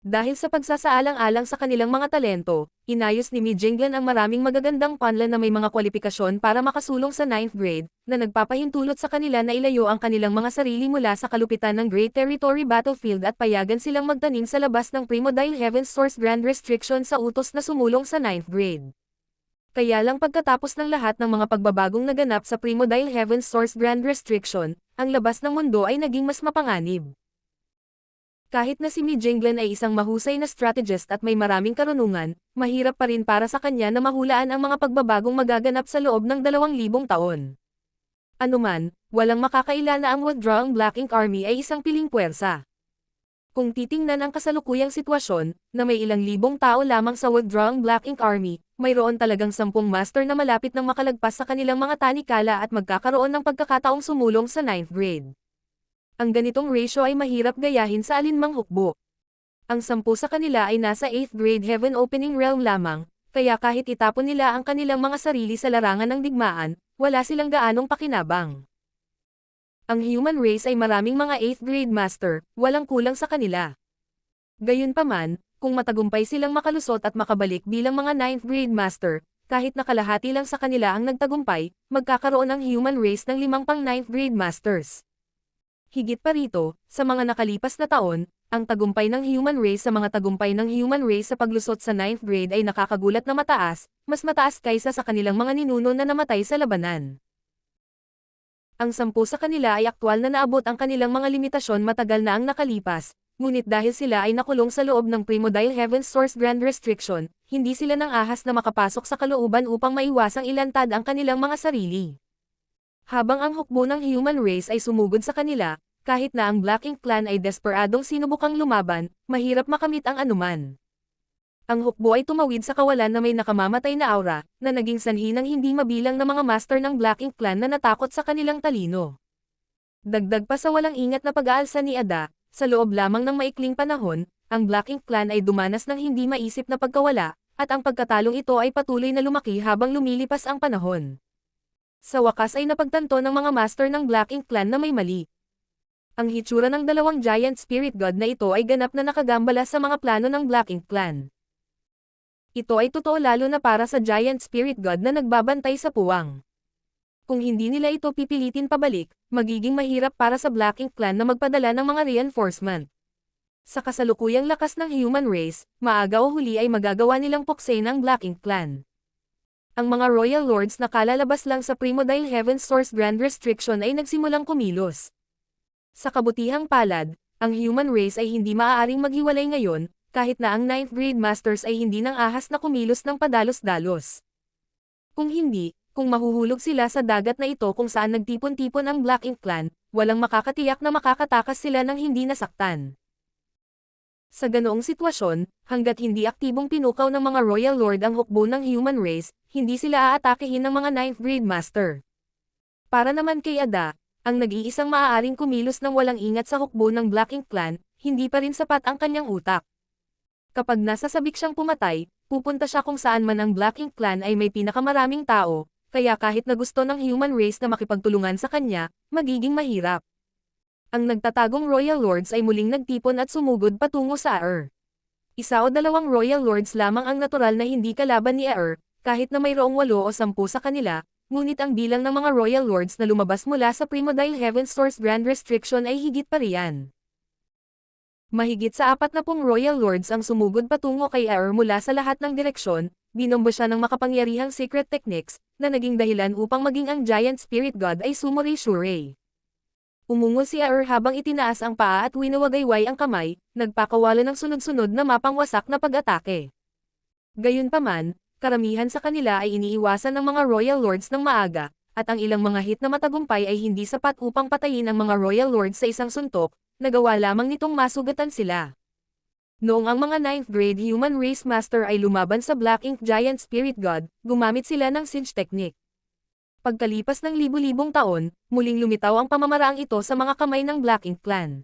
S1: Dahil sa pagsasaalang-alang sa kanilang mga talento, inayos ni Mijinglan ang maraming magagandang panlan na may mga kwalifikasyon para makasulong sa 9th grade, na nagpapahintulot sa kanila na ilayo ang kanilang mga sarili mula sa kalupitan ng Great Territory Battlefield at payagan silang magtanim sa labas ng Primordial Heaven's Source Grand Restriction sa utos na sumulong sa 9th grade. Kaya lang pagkatapos ng lahat ng mga pagbabagong naganap sa Primordial Heaven's Source Grand Restriction, ang labas ng mundo ay naging mas mapanganib. Kahit na si Mijinglan ay isang mahusay na strategist at may maraming karunungan, mahirap pa rin para sa kanya na mahulaan ang mga pagbabagong magaganap sa loob ng 2,000 taon. Anuman, walang makakaila na ang withdrawing Black Ink Army ay isang piling puwersa. Kung titingnan ang kasalukuyang sitwasyon, na may ilang libong tao lamang sa withdrawing Black Ink Army, mayroon talagang 10 master na malapit nang makalagpas sa kanilang mga tanikala at magkakaroon ng pagkakataong sumulong sa 9th grade. Ang ganitong ratio ay mahirap gayahin sa alinmang hukbo. Ang 10 sa kanila ay nasa 8th grade Heaven Opening Realm lamang, kaya kahit itapon nila ang kanilang mga sarili sa larangan ng digmaan, wala silang gaanong pakinabang. Ang human race ay maraming mga 8th grade master, walang kulang sa kanila. Gayunpaman, kung matagumpay silang makalusot at makabalik bilang mga 9th grade master, kahit nakalahati lang sa kanila ang nagtagumpay, magkakaroon ang human race ng 5 pang 9th grade masters. Higit pa rito, sa mga nakalipas na taon, ang tagumpay ng human race sa mga tagumpay ng human race sa paglusot sa 9th grade ay nakakagulat na mataas, mas mataas kaysa sa kanilang mga ninuno na namatay sa labanan. Ang 10 sa kanila ay aktwal na naabot ang kanilang mga limitasyon matagal na ang nakalipas, ngunit dahil sila ay nakulong sa loob ng Primordial Heaven's Source Grand Restriction, hindi sila nang ahas na makapasok sa kalooban upang maiwasang ilantad ang kanilang mga sarili. Habang ang hukbo ng human race ay sumugod sa kanila, kahit na ang Black Ink Clan ay desperadong sinubukang lumaban, mahirap makamit ang anuman. Ang hukbo ay tumawid sa kawalan na may nakamamatay na aura, na naging sanhi ng hindi mabilang na mga master ng Black Ink Clan na natakot sa kanilang talino. Dagdag pa sa walang ingat na pag-aalsa ni Ada, sa loob lamang ng maikling panahon, ang Black Ink Clan ay dumanas ng hindi maisip na pagkawala, at ang pagkatalong ito ay patuloy na lumaki habang lumilipas ang panahon. Sa wakas ay napagtanto ng mga master ng Black Ink Clan na may mali. Ang hitsura ng dalawang giant spirit god na ito ay ganap na nakagambala sa mga plano ng Black Ink Clan. Ito ay totoo lalo na para sa giant spirit god na nagbabantay sa puwang. Kung hindi nila ito pipilitin pabalik, magiging mahirap para sa Black Ink Clan na magpadala ng mga reinforcement. Sa kasalukuyang lakas ng human race, maaga o huli ay magagawa nilang puksain ang Black Ink Clan. Ang mga Royal Lords na kalalabas lang sa Primordial Heaven's Source Grand Restriction ay nagsimulang kumilos. Sa kabutihang palad, ang human race ay hindi maaaring maghiwalay ngayon, kahit na ang 9th grade masters ay hindi nang ahas na kumilos ng padalos-dalos. Kung hindi, kung mahuhulog sila sa dagat na ito kung saan nagtipon-tipon ang Black Ink Clan, walang makakatiyak na makakatakas sila ng hindi nasaktan. Sa ganoong sitwasyon, hanggat hindi aktibong pinukaw ng mga Royal Lord ang hukbo ng human race, hindi sila aatakehin ng mga 9th grade master. Para naman kay Ada, ang nag-iisang maaaring kumilos ng walang ingat sa hukbo ng Black Ink Clan, hindi pa rin sapat ang kanyang utak. Kapag nasa sabik siyang pumatay, pupunta siya kung saan man ang Black Ink Clan ay may pinakamaraming tao, kaya kahit na gusto ng human race na makipagtulungan sa kanya, magiging mahirap. Ang nagtatagong Royal Lords ay muling nagtipon at sumugod patungo sa Aer. Isa o dalawang Royal Lords lamang ang natural na hindi kalaban ni Aer, kahit na mayroong 8 o 10 sa kanila, ngunit ang bilang ng mga Royal Lords na lumabas mula sa Primodile Heaven's Source Grand Restriction ay higit pa riyan. Mahigit sa 40 Royal Lords ang sumugod patungo kay Aer mula sa lahat ng direksyon, binombo siya ng makapangyarihang secret techniques, na naging dahilan upang maging ang Giant Spirit God ay Sumore Shurei. Umungol si Aer habang itinaas ang paa at winawagayway ang kamay, nagpakawala ng sunod-sunod na mapangwasak na pag-atake. Gayunpaman, karamihan sa kanila ay iniiwasan ng mga Royal Lords ng maaga, at ang ilang mga hit na matagumpay ay hindi sapat upang patayin ang mga Royal Lords sa isang suntok, nagawa lamang nitong masugatan sila. Noong ang mga 9th grade Human Race Master ay lumaban sa Black Ink Giant Spirit God, gumamit sila ng Siege Technique. Pagkalipas ng libu-libong taon, muling lumitaw ang pamamaraang ito sa mga kamay ng Black Ink Clan.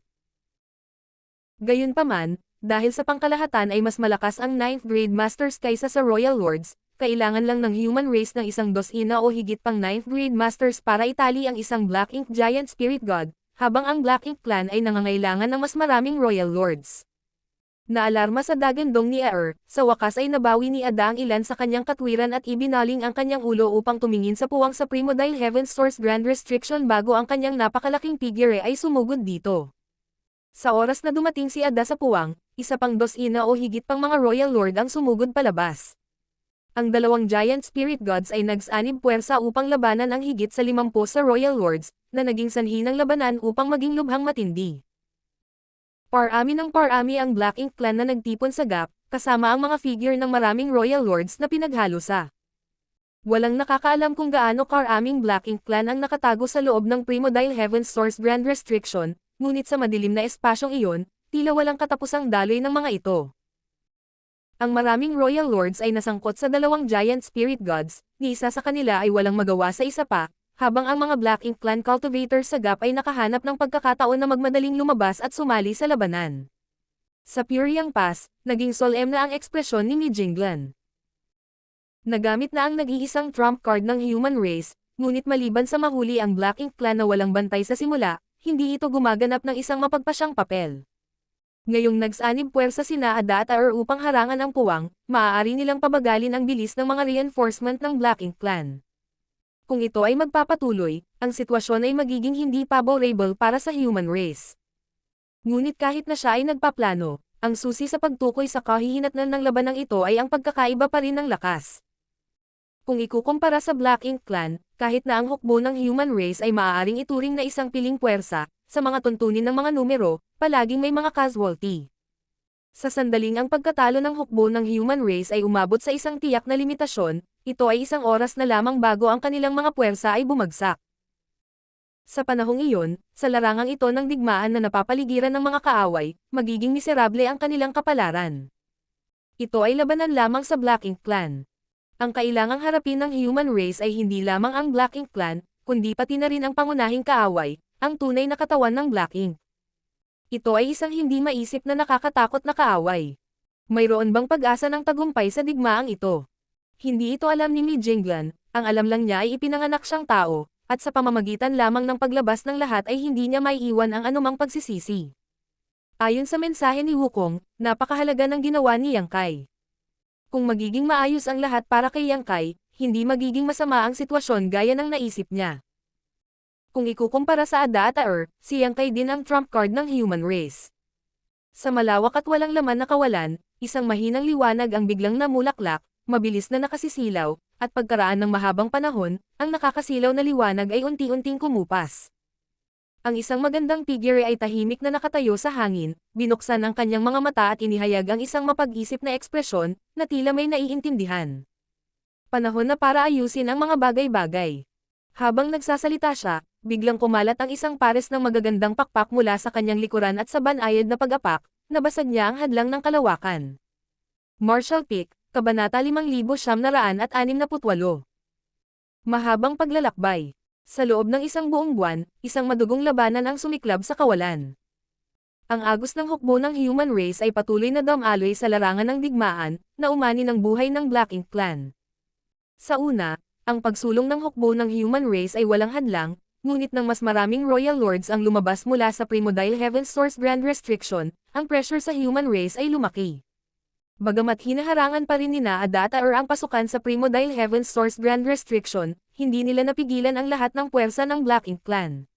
S1: Gayunpaman, dahil sa pangkalahatan ay mas malakas ang 9th grade Masters kaysa sa Royal Lords, kailangan lang ng human race ng isang dosina o higit pang 9th grade Masters para itali ang isang Black Ink Giant Spirit God, habang ang Black Ink Clan ay nangangailangan ng mas maraming Royal Lords. Naalarma sa dagandong ni Aer, sa wakas ay nabawi ni Ada ang ilan sa kanyang katwiran at ibinaling ang kanyang ulo upang tumingin sa puwang sa Primodile Heaven's Source Grand Restriction bago ang kanyang napakalaking figure ay sumugod dito. Sa oras na dumating si Ada sa puwang, isa pang dosina o higit pang mga Royal Lord ang sumugod palabas. Ang dalawang Giant Spirit Gods ay nagsanib puwersa upang labanan ang higit sa 50 sa Royal Lords, na naging sanhi ng labanan upang maging lubhang matindi. Parami ng parami ang Black Ink Clan na nagtipon sa gap, kasama ang mga figure ng maraming Royal Lords na pinaghalo sa. Walang nakakaalam kung gaano karaming Black Ink Clan ang nakatago sa loob ng Primodile Heaven's Source Grand Restriction, ngunit sa madilim na espasyong iyon, tila walang katapusang daloy ng mga ito. Ang maraming Royal Lords ay nasangkot sa dalawang Giant Spirit Gods, ni isa sa kanila ay walang magawa sa isa pa, habang ang mga Black Ink Clan cultivators sa gap ay nakahanap ng pagkakataon na magmadaling lumabas at sumali sa labanan. Sa Puriang Pass, naging solemn na ang ekspresyon ni Mijinglan. Nagamit na ang nag-iisang trump card ng human race, ngunit maliban sa mahuli ang Black Ink Clan na walang bantay sa simula, hindi ito gumaganap ng isang mapagpasyang papel. Ngayong nagsanib puwersa sina Ada at Aer upang harangan ang puwang, maaari nilang pabagalin ang bilis ng mga reinforcement ng Black Ink Clan. Kung ito ay magpapatuloy, ang sitwasyon ay magiging hindi favorable para sa human race. Ngunit kahit na siya ay nagpaplano, ang susi sa pagtukoy sa kahihinatnan ng labanang ito ay ang pagkakaiba pa rin ng lakas. Kung ikukumpara sa Black Ink Clan, kahit na ang hukbo ng human race ay maaaring ituring na isang piling puwersa, sa mga tuntunin ng mga numero, palaging may mga casualty. Sa sandaling ang pagkatalo ng hukbo ng human race ay umabot sa isang tiyak na limitasyon, ito ay isang oras na lamang bago ang kanilang mga puwersa ay bumagsak. Sa panahong iyon, sa larangang ito ng digmaan na napapaligiran ng mga kaaway, magiging miserable ang kanilang kapalaran. Ito ay labanan lamang sa Black Ink Clan. Ang kailangang harapin ng human race ay hindi lamang ang Black Ink Clan, kundi pati na rin ang pangunahing kaaway, ang tunay na katawan ng Black Ink. Ito ay isang hindi maisip na nakakatakot na kaaway. Mayroon bang pag-asa ng tagumpay sa digmaang ito? Hindi ito alam ni Mijinglan, ang alam lang niya ay ipinanganak siyang tao, at sa pamamagitan lamang ng paglabas ng lahat ay hindi niya maiiwan ang anumang pagsisisi. Ayon sa mensahe ni Wukong, napakahalaga ng ginawa ni Yang Kai. Kung magiging maayos ang lahat para kay Yang Kai, hindi magiging masama ang sitwasyon gaya ng naisip niya. Kung ikukumpara sa Ada at Aer, si Yang Kai din ang trump card ng human race. Sa malawak at walang laman na kawalan, isang mahinang liwanag ang biglang namulaklak, mabilis na nakasisilaw, at pagkaraan ng mahabang panahon, ang nakakasilaw na liwanag ay unti-unting kumupas. Ang isang magandang figure ay tahimik na nakatayo sa hangin, binuksan ang kanyang mga mata at inihayag ang isang mapag-isip na ekspresyon, na tila may naiintindihan. Panahon na para ayusin ang mga bagay-bagay. Habang nagsasalita siya, biglang kumalat ang isang pares ng magagandang pakpak mula sa kanyang likuran at sa banayad na pag-apak, nabasag niya ang hadlang ng kalawakan. Martial Peak, Kabanata 5968. Mahabang paglalakbay. Sa loob ng isang buong buwan, isang madugong labanan ang sumiklab sa kawalan. Ang agos ng hukbo ng human race ay patuloy na dumaloy sa larangan ng digmaan, na umani ng buhay ng Black Ink Clan. Sa una, ang pagsulong ng hukbo ng human race ay walang hadlang, ngunit nang mas maraming Royal Lords ang lumabas mula sa Primordial Heaven Source Grand Restriction, ang pressure sa human race ay lumaki. Bagamat hinaharangan pa rin ni Ada ang pasukan sa Primordial Heaven Source Grand Restriction, hindi nila napigilan ang lahat ng puwersa ng Black Ink Clan.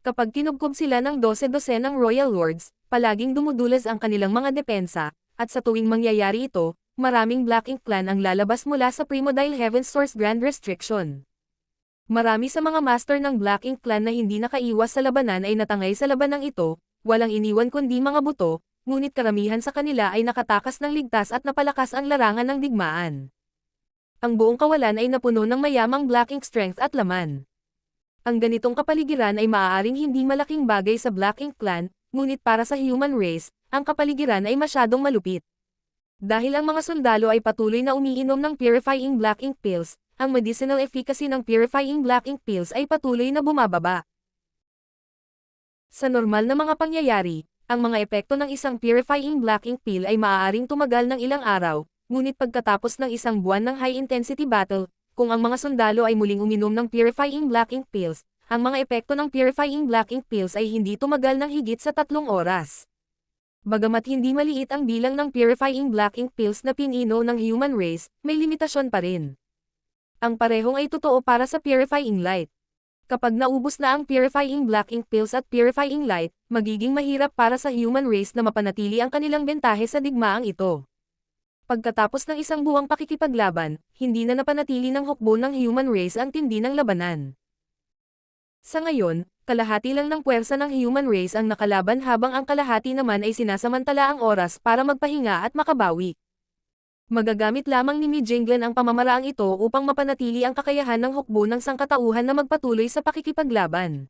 S1: Kapag kinubkob sila ng 12 ng Royal Lords, palaging dumudulas ang kanilang mga depensa, at sa tuwing mangyayari ito, maraming Black Ink Clan ang lalabas mula sa Primordial Heaven Source Grand Restriction. Marami sa mga master ng Black Ink Clan na hindi nakaiwas sa labanan ay natangay sa labanang ito, walang iniwan kundi mga buto, ngunit karamihan sa kanila ay nakatakas ng ligtas at napalakas ang larangan ng digmaan. Ang buong kawalan ay napuno ng mayamang Black Ink strength at laman. Ang ganitong kapaligiran ay maaaring hindi malaking bagay sa Black Ink Clan, ngunit para sa human race, ang kapaligiran ay masyadong malupit. Dahil ang mga sundalo ay patuloy na umiinom ng purifying Black Ink pills, ang medicinal efficacy ng purifying Black Ink pills ay patuloy na bumababa. Sa normal na mga pangyayari, ang mga epekto ng isang purifying Black Ink pill ay maaaring tumagal ng ilang araw, ngunit pagkatapos ng isang buwan ng high-intensity battle, kung ang mga sundalo ay muling uminom ng purifying Black Ink pills, ang mga epekto ng purifying Black Ink pills ay hindi tumagal ng higit sa 3 oras. Bagamat hindi maliit ang bilang ng purifying Black Ink pills na pinino ng human race, may limitasyon pa rin. Ang parehong ay totoo para sa purifying light. Kapag naubos na ang purifying Black Ink pills at purifying light, magiging mahirap para sa human race na mapanatili ang kanilang bentahe sa digmaang ito. Pagkatapos ng isang buwang pakikipaglaban, hindi na napanatili ng hukbo ng human race ang tindi ng labanan. Sa ngayon, kalahati lang ng puwersa ng human race ang nakalaban habang ang kalahati naman ay sinasamantala ang oras para magpahinga at makabawi. Magagamit lamang ni Mijinglan ang pamamaraang ito upang mapanatili ang kakayahan ng hukbo ng sangkatauhan na magpatuloy sa pakikipaglaban.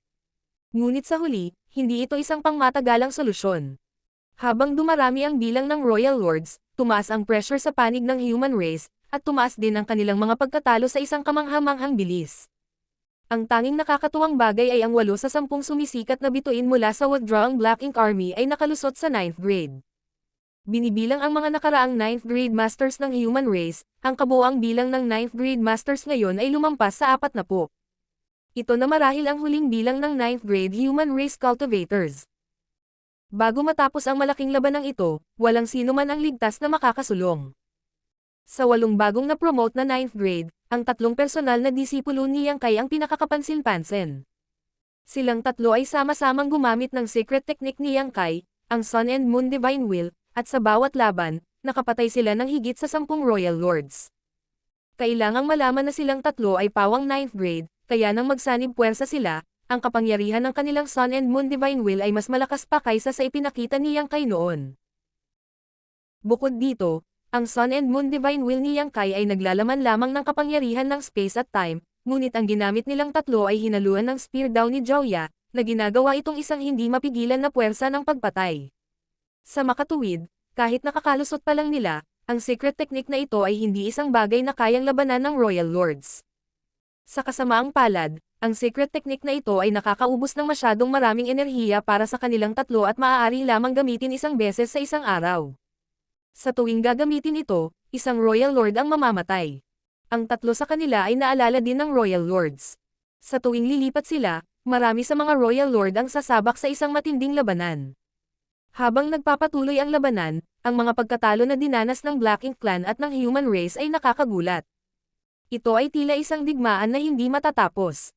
S1: Ngunit sa huli, hindi ito isang pangmatagalang solusyon. Habang dumarami ang bilang ng Royal Lords, tumaas ang pressure sa panig ng human race, at tumaas din ang kanilang mga pagkatalo sa isang kamanghamanghang bilis. Ang tanging nakakatuwang bagay ay ang 8 sa 10 sumisikat na bituin mula sa withdrawing Black Ink Army ay nakalusot sa 9th grade. Binibilang ang mga nakaraang 9th grade masters ng human race, ang kabuoang bilang ng 9th grade masters ngayon ay lumampas sa 40. Ito na marahil ang huling bilang ng 9th grade human race cultivators. Bago matapos ang malaking labanang ito, walang sino man ang ligtas na makakasulong. Sa 8 bagong na-promote na 9th grade, ang 3 personal na disipulo ni Yang Kai ang pinakakapansin-pansin. Silang 3 ay sama-samang gumamit ng secret technique ni Yang Kai, ang Sun and Moon Divine Will, at sa bawat laban, nakapatay sila ng higit sa 10 Royal Lords. Kailangang malaman na silang 3 ay pawang 9th grade, kaya nang magsanib puwersa sila, ang kapangyarihan ng kanilang Sun and Moon Divine Will ay mas malakas pa kaysa sa ipinakita ni Yang Kai noon. Bukod dito, ang Sun and Moon Divine Will ni Yang Kai ay naglalaman lamang ng kapangyarihan ng space at time, ngunit ang ginamit nilang 3 ay hinaluan ng Spear Down ni Joya, na ginagawa itong isang hindi mapigilan na puwersa ng pagpatay. Sa makatuwid, kahit nakakalusot pa lang nila, ang secret technique na ito ay hindi isang bagay na kayang labanan ng Royal Lords. Sa kasamaang palad, ang secret technique na ito ay nakakaubos ng masyadong maraming enerhiya para sa kanilang 3 at maaari lamang gamitin isang beses sa isang araw. Sa tuwing gagamitin ito, isang Royal Lord ang mamamatay. Ang 3 sa kanila ay naalala din ng Royal Lords. Sa tuwing lilipat sila, marami sa mga Royal Lord ang sasabak sa isang matinding labanan. Habang nagpapatuloy ang labanan, ang mga pagkatalo na dinanas ng Black Ink Clan at ng human race ay nakakagulat. Ito ay tila isang digmaan na hindi matatapos.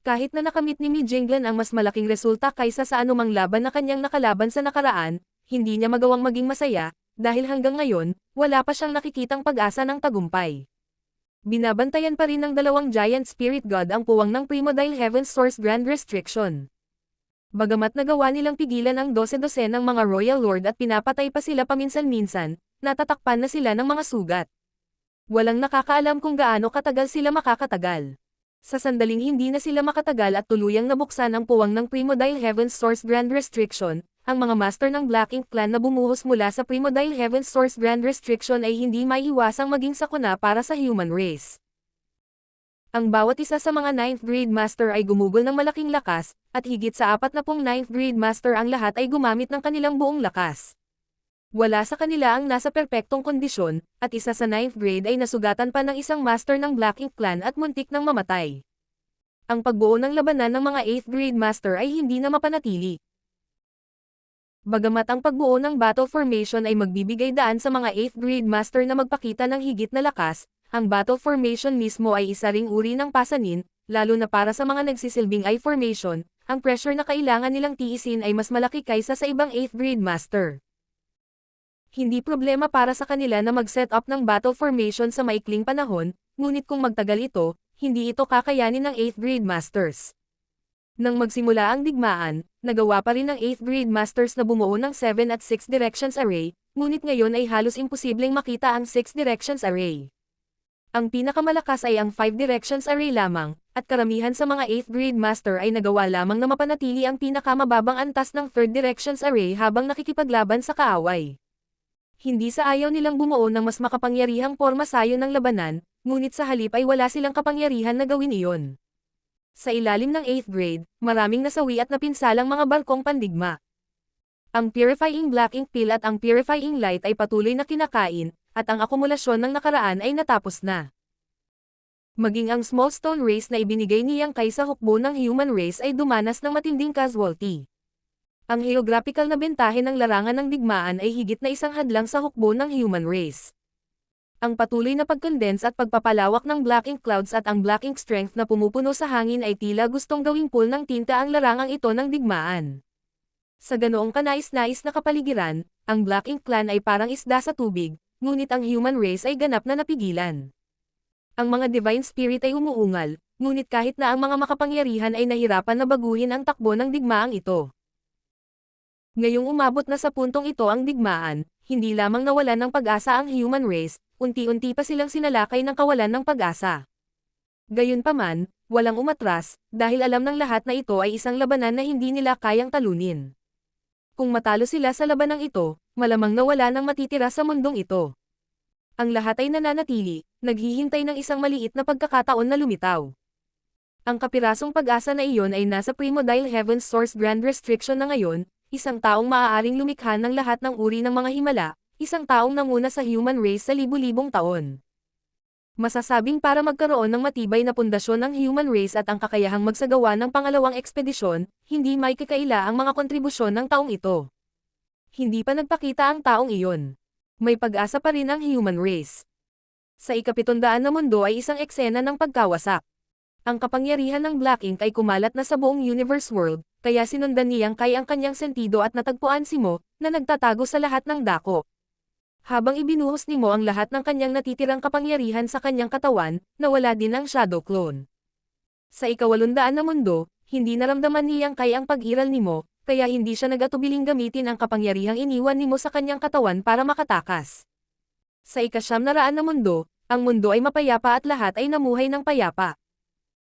S1: Kahit na nakamit ni Mijinglan ang mas malaking resulta kaysa sa anumang laban na kanyang nakalaban sa nakaraan, hindi niya magawang maging masaya, dahil hanggang ngayon, wala pa siyang nakikitang pag-asa ng tagumpay. Binabantayan pa rin ng dalawang giant spirit god ang puwang ng Primordial Heaven's Source Grand Restriction. Bagamat nagawa nilang pigilan ang 12-12 ng mga Royal Lord at pinapatay pa sila paminsan-minsan, natatakpan na sila ng mga sugat. Walang nakakaalam kung gaano katagal sila makakatagal. Sa sandaling hindi na sila makatagal at tuluyang nabuksan ang puwang ng Primordial Heaven's Source Grand Restriction, ang mga master ng Black Ink Clan na bumuhos mula sa Primordial Heaven's Source Grand Restriction ay hindi maiiwasang maging sakuna para sa human race. Ang bawat isa sa mga 9th grade master ay gumugol ng malaking lakas, at higit sa 40 9th grade master ang lahat ay gumamit ng kanilang buong lakas. Wala sa kanila ang nasa perpektong kondisyon, at isa sa 9th grade ay nasugatan pa ng isang master ng Black Ink Clan at muntik ng mamatay. Ang pagbuo ng labanan ng mga 8th grade master ay hindi na mapanatili. Bagamat ang pagbuo ng battle formation ay magbibigay daan sa mga 8th grade master na magpakita ng higit na lakas, ang battle formation mismo ay isa ring uri ng pasanin, lalo na para sa mga nagsisilbing I formation, ang pressure na kailangan nilang tiisin ay mas malaki kaysa sa ibang 8th grade master. Hindi problema para sa kanila na mag-set up ng battle formation sa maikling panahon, ngunit kung magtagal ito, hindi ito kakayanin ng 8th grade masters. Nang magsimula ang digmaan, nagawa pa rin ng 8th grade masters na bumuo ng 7 at 6 directions array, ngunit ngayon ay halos imposibleng makita ang 6 directions array. Ang pinakamalakas ay ang 5 directions array lamang, at karamihan sa mga 8th grade master ay nagawa lamang na mapanatili ang pinakamababang antas ng 3rd directions array habang nakikipaglaban sa kaaway. Hindi sa ayaw nilang bumuo ng mas makapangyarihang porma sayo ng labanan, ngunit sa halip ay wala silang kapangyarihan na gawin iyon. Sa ilalim ng 8th grade, maraming nasawi at napinsalang mga barkong pandigma. Ang Purifying Black Ink Pill at ang Purifying Light ay patuloy na kinakain, at ang akumulasyon ng nakaraan ay natapos na. Maging ang small stone race na ibinigay ni Yang Kai sa hukbo ng human race ay dumanas ng matinding casualty. Ang geographical na bentahe ng larangan ng digmaan ay higit na isang hadlang sa hukbo ng human race. Ang patuloy na pagkondense at pagpapalawak ng Black Ink Clouds at ang Black Ink Strength na pumupuno sa hangin ay tila gustong gawing pool ng tinta ang larangang ito ng digmaan. Sa ganoong kanais-nais na kapaligiran, ang Black Ink Clan ay parang isda sa tubig, ngunit ang human race ay ganap na napigilan. Ang mga divine spirit ay umuungal, ngunit kahit na ang mga makapangyarihan ay nahirapan na baguhin ang takbo ng digmaang ito. Ngayong umabot na sa puntong ito ang digmaan, hindi lamang nawalan ng pag-asa ang human race, unti-unti pa silang sinalakay ng kawalan ng pag-asa. Gayunpaman, walang umatras, dahil alam ng lahat na ito ay isang labanan na hindi nila kayang talunin. Kung matalo sila sa labanang ito, malamang nawala ng matitira sa mundong ito. Ang lahat ay nananatili, naghihintay ng isang maliit na pagkakataon na lumitaw. Ang kapirasong pag-asa na iyon ay nasa Primordial Heaven's Source Grand Restriction na ngayon, isang taong maaaring lumikha ng lahat ng uri ng mga himala, isang taong nanguna sa human race sa libu-libong taon. Masasabing para magkaroon ng matibay na pundasyon ng human race at ang kakayahang magsagawa ng pangalawang ekspedisyon, hindi may kakaila ang mga kontribusyon ng taong ito. Hindi pa nagpakita ang taong iyon. May pag-asa pa rin ang human race. Sa ika-700 na mundo ay isang eksena ng pagkawasak. Ang kapangyarihan ng Black Ink ay kumalat na sa buong universe world, kaya sinundan ni Yang Kai ang kanyang sentido at natagpuan si Mo, na nagtatago sa lahat ng dako. Habang ibinuhos ni Mo ang lahat ng kanyang natitirang kapangyarihan sa kanyang katawan, nawala din ang Shadow Clone. Sa ika-800 na mundo, hindi naramdaman ni Yang Kai ang pag-iral ni Mo, kaya hindi siya nag-atubiling gamitin ang kapangyarihang iniwan ni Mo sa kanyang katawan para makatakas. Sa ika-900 na mundo, ang mundo ay mapayapa at lahat ay namuhay ng payapa.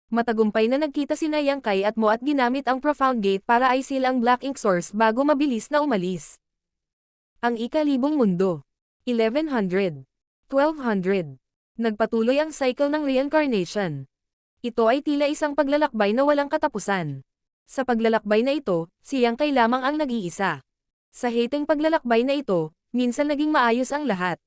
S1: Matagumpay na nagkita sina Yang Kai at Mo at ginamit ang Profound Gate para i-seal ang Black Ink Source bago mabilis na umalis. Ang ika-1000 mundo. 1100. 1200. Nagpatuloy ang cycle ng reincarnation. Ito ay tila isang paglalakbay na walang katapusan. Sa paglalakbay na ito, si Yang Kai lamang ang nag-iisa. Sa hating paglalakbay na ito, minsan naging maayos ang lahat.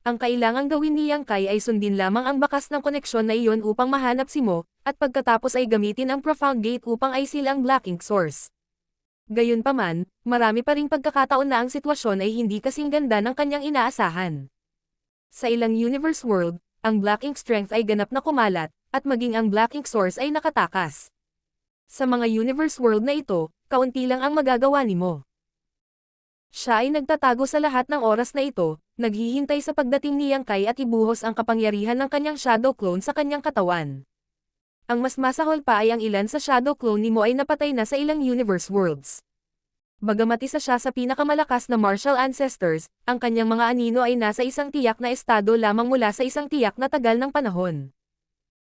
S1: Ang kailangang gawin ni Yang Kai ay sundin lamang ang bakas ng koneksyon na iyon upang mahanap si Mo, at pagkatapos ay gamitin ang Profound Gate upang i-seal ang Black Ink Source. Gayunpaman, marami pa ring pagkakataon na ang sitwasyon ay hindi kasing ganda ng kanyang inaasahan. Sa ilang universe world, ang Black Ink Strength ay ganap na kumalat, at maging ang Black Ink Source ay nakatakas. Sa mga universe world na ito, kaunti lang ang magagawa ni Mo. Siya ay nagtatago sa lahat ng oras na ito, naghihintay sa pagdating ni Yang Kai at ibuhos ang kapangyarihan ng kanyang shadow clone sa kanyang katawan. Ang mas masahol pa ay ang ilan sa shadow clone ni Mo ay napatay na sa ilang universe worlds. Bagamat isa siya sa pinakamalakas na martial ancestors, ang kanyang mga anino ay nasa isang tiyak na estado lamang mula sa isang tiyak na tagal ng panahon.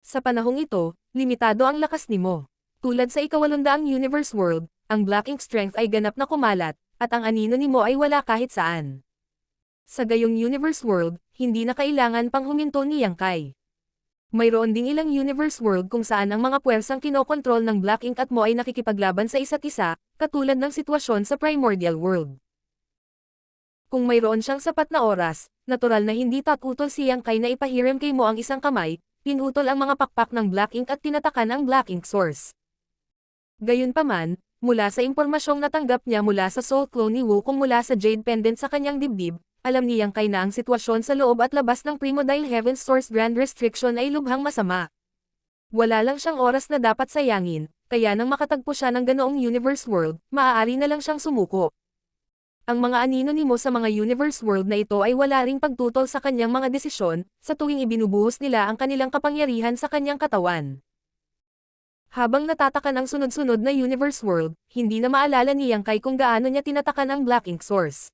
S1: Sa panahong ito, limitado ang lakas ni Mo. Tulad sa ika-800 universe world, ang Black Ink strength ay ganap na kumalat, at ang anino ni Mo ay wala kahit saan. Sa gayong universe world, hindi na kailangan pang huminto ni Yang Kai. Mayroon ding ilang universe world kung saan ang mga puwersang kinokontrol ng Black Ink at Mo ay nakikipaglaban sa isa't isa, katulad ng sitwasyon sa Primordial World. Kung mayroon siyang sapat na oras, natural na hindi tatutol si Yang Kai na ipahiram kay Mo ang isang kamay, pinutol ang mga pakpak ng Black Ink at tinatakan ang Black Ink source. Gayunpaman, mula sa impormasyong natanggap niya mula sa soul clone ni Wukong mula sa Jade Pendant sa kanyang dibdib, alam ni Yang Kai na ang sitwasyon sa loob at labas ng Primordial Heaven's Source Grand Restriction ay lubhang masama. Wala lang siyang oras na dapat sayangin, kaya nang makatagpo siya ng ganoong universe world, maaari na lang siyang sumuko. Ang mga anino ni Mo sa mga universe world na ito ay wala ring pagtutol sa kanyang mga desisyon, sa tuwing ibinubuhos nila ang kanilang kapangyarihan sa kanyang katawan. Habang natatakan ang sunod-sunod na universe world, hindi na maalala ni Yang Kai kung gaano niya tinatakan ang Black Ink source.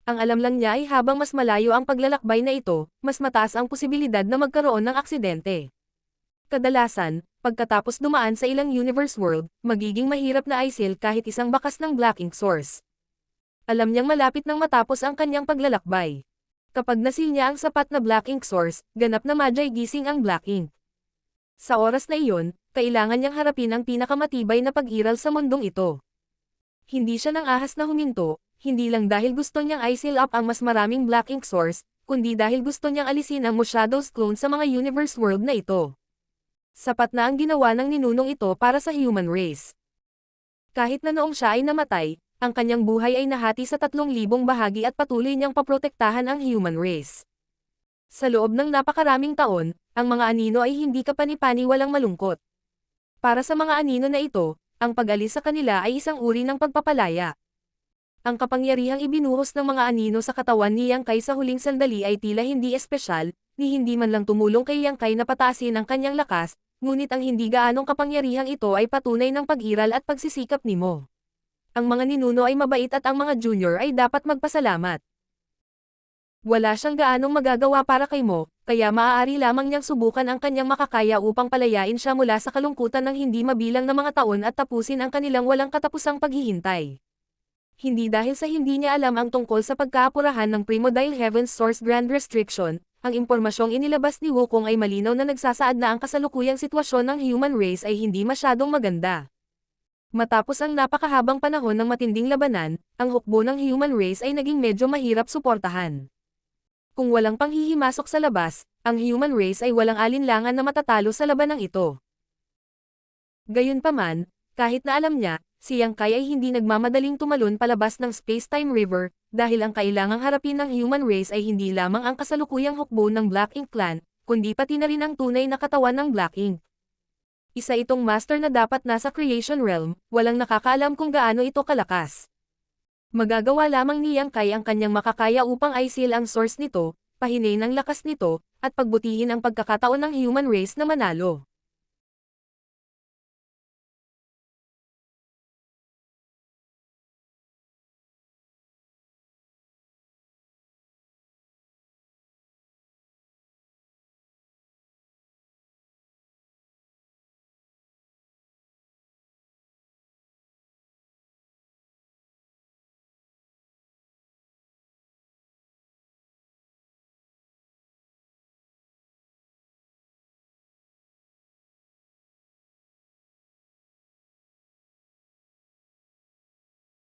S1: Ang alam lang niya ay habang mas malayo ang paglalakbay na ito, mas mataas ang posibilidad na magkaroon ng aksidente. Kadalasan, pagkatapos dumaan sa ilang universe world, magiging mahirap na isil kahit isang bakas ng Black Ink source. Alam niyang malapit nang matapos ang kanyang paglalakbay. Kapag nasil niya ang sapat na Black Ink source, ganap na madyay gising ang Black Ink. Sa oras na iyon, kailangan niyang harapin ang pinakamatibay na pag-iral sa mundong ito. Hindi siya nang ahas na huminto, hindi lang dahil gusto niyang i-seal up ang mas maraming Black Ink source, kundi dahil gusto niyang alisin ang Mo Shadow's clone sa mga universe world na ito. Sapat na ang ginawa ng ninunong ito para sa human race. Kahit na noong siya ay namatay, ang kanyang buhay ay nahati sa 3,000 bahagi at patuloy niyang paprotektahan ang human race. Sa loob ng napakaraming taon, ang mga anino ay hindi kapani-pani walang malungkot. Para sa mga anino na ito, ang pag-alis sa kanila ay isang uri ng pagpapalaya. Ang kapangyarihang ibinuhos ng mga anino sa katawan ni Yang Kai sa huling sandali ay tila hindi espesyal, ni hindi man lang tumulong kay Yang Kai na pataasin ang kanyang lakas, ngunit ang hindi gaanong kapangyarihang ito ay patunay ng pag-iral at pagsisikap ni Mo. Ang mga ninuno ay mabait at ang mga junior ay dapat magpasalamat. Wala siyang gaanong magagawa para kay Mo, kaya maaari lamang niyang subukan ang kanyang makakaya upang palayain siya mula sa kalungkutan ng hindi mabilang na mga taon at tapusin ang kanilang walang katapusang paghihintay. Hindi dahil sa hindi niya alam ang tungkol sa pagkaapurahan ng Primordial Heaven's Source Grand Restriction, ang impormasyong inilabas ni Wukong ay malinaw na nagsasaad na ang kasalukuyang sitwasyon ng human race ay hindi masyadong maganda. Matapos ang napakahabang panahon ng matinding labanan, ang hukbo ng human race ay naging medyo mahirap suportahan. Kung walang panghihimasok sa labas, ang human race ay walang alinlangan na matatalo sa labanang ito. Gayunpaman, kahit na alam niya, si Yang Kai ay hindi nagmamadaling tumalon palabas ng Space-Time River, dahil ang kailangang harapin ng human race ay hindi lamang ang kasalukuyang hukbo ng Black Ink Clan, kundi pati na rin ang tunay na katawan ng Black Ink. Isa itong master na dapat nasa Creation Realm, walang nakakaalam kung gaano ito kalakas. Magagawa lamang ni Yang Kai ang kanyang makakaya upang i-seal ang source nito, pahinain ang lakas nito, at pagbutihin ang pagkakataon ng human race na manalo.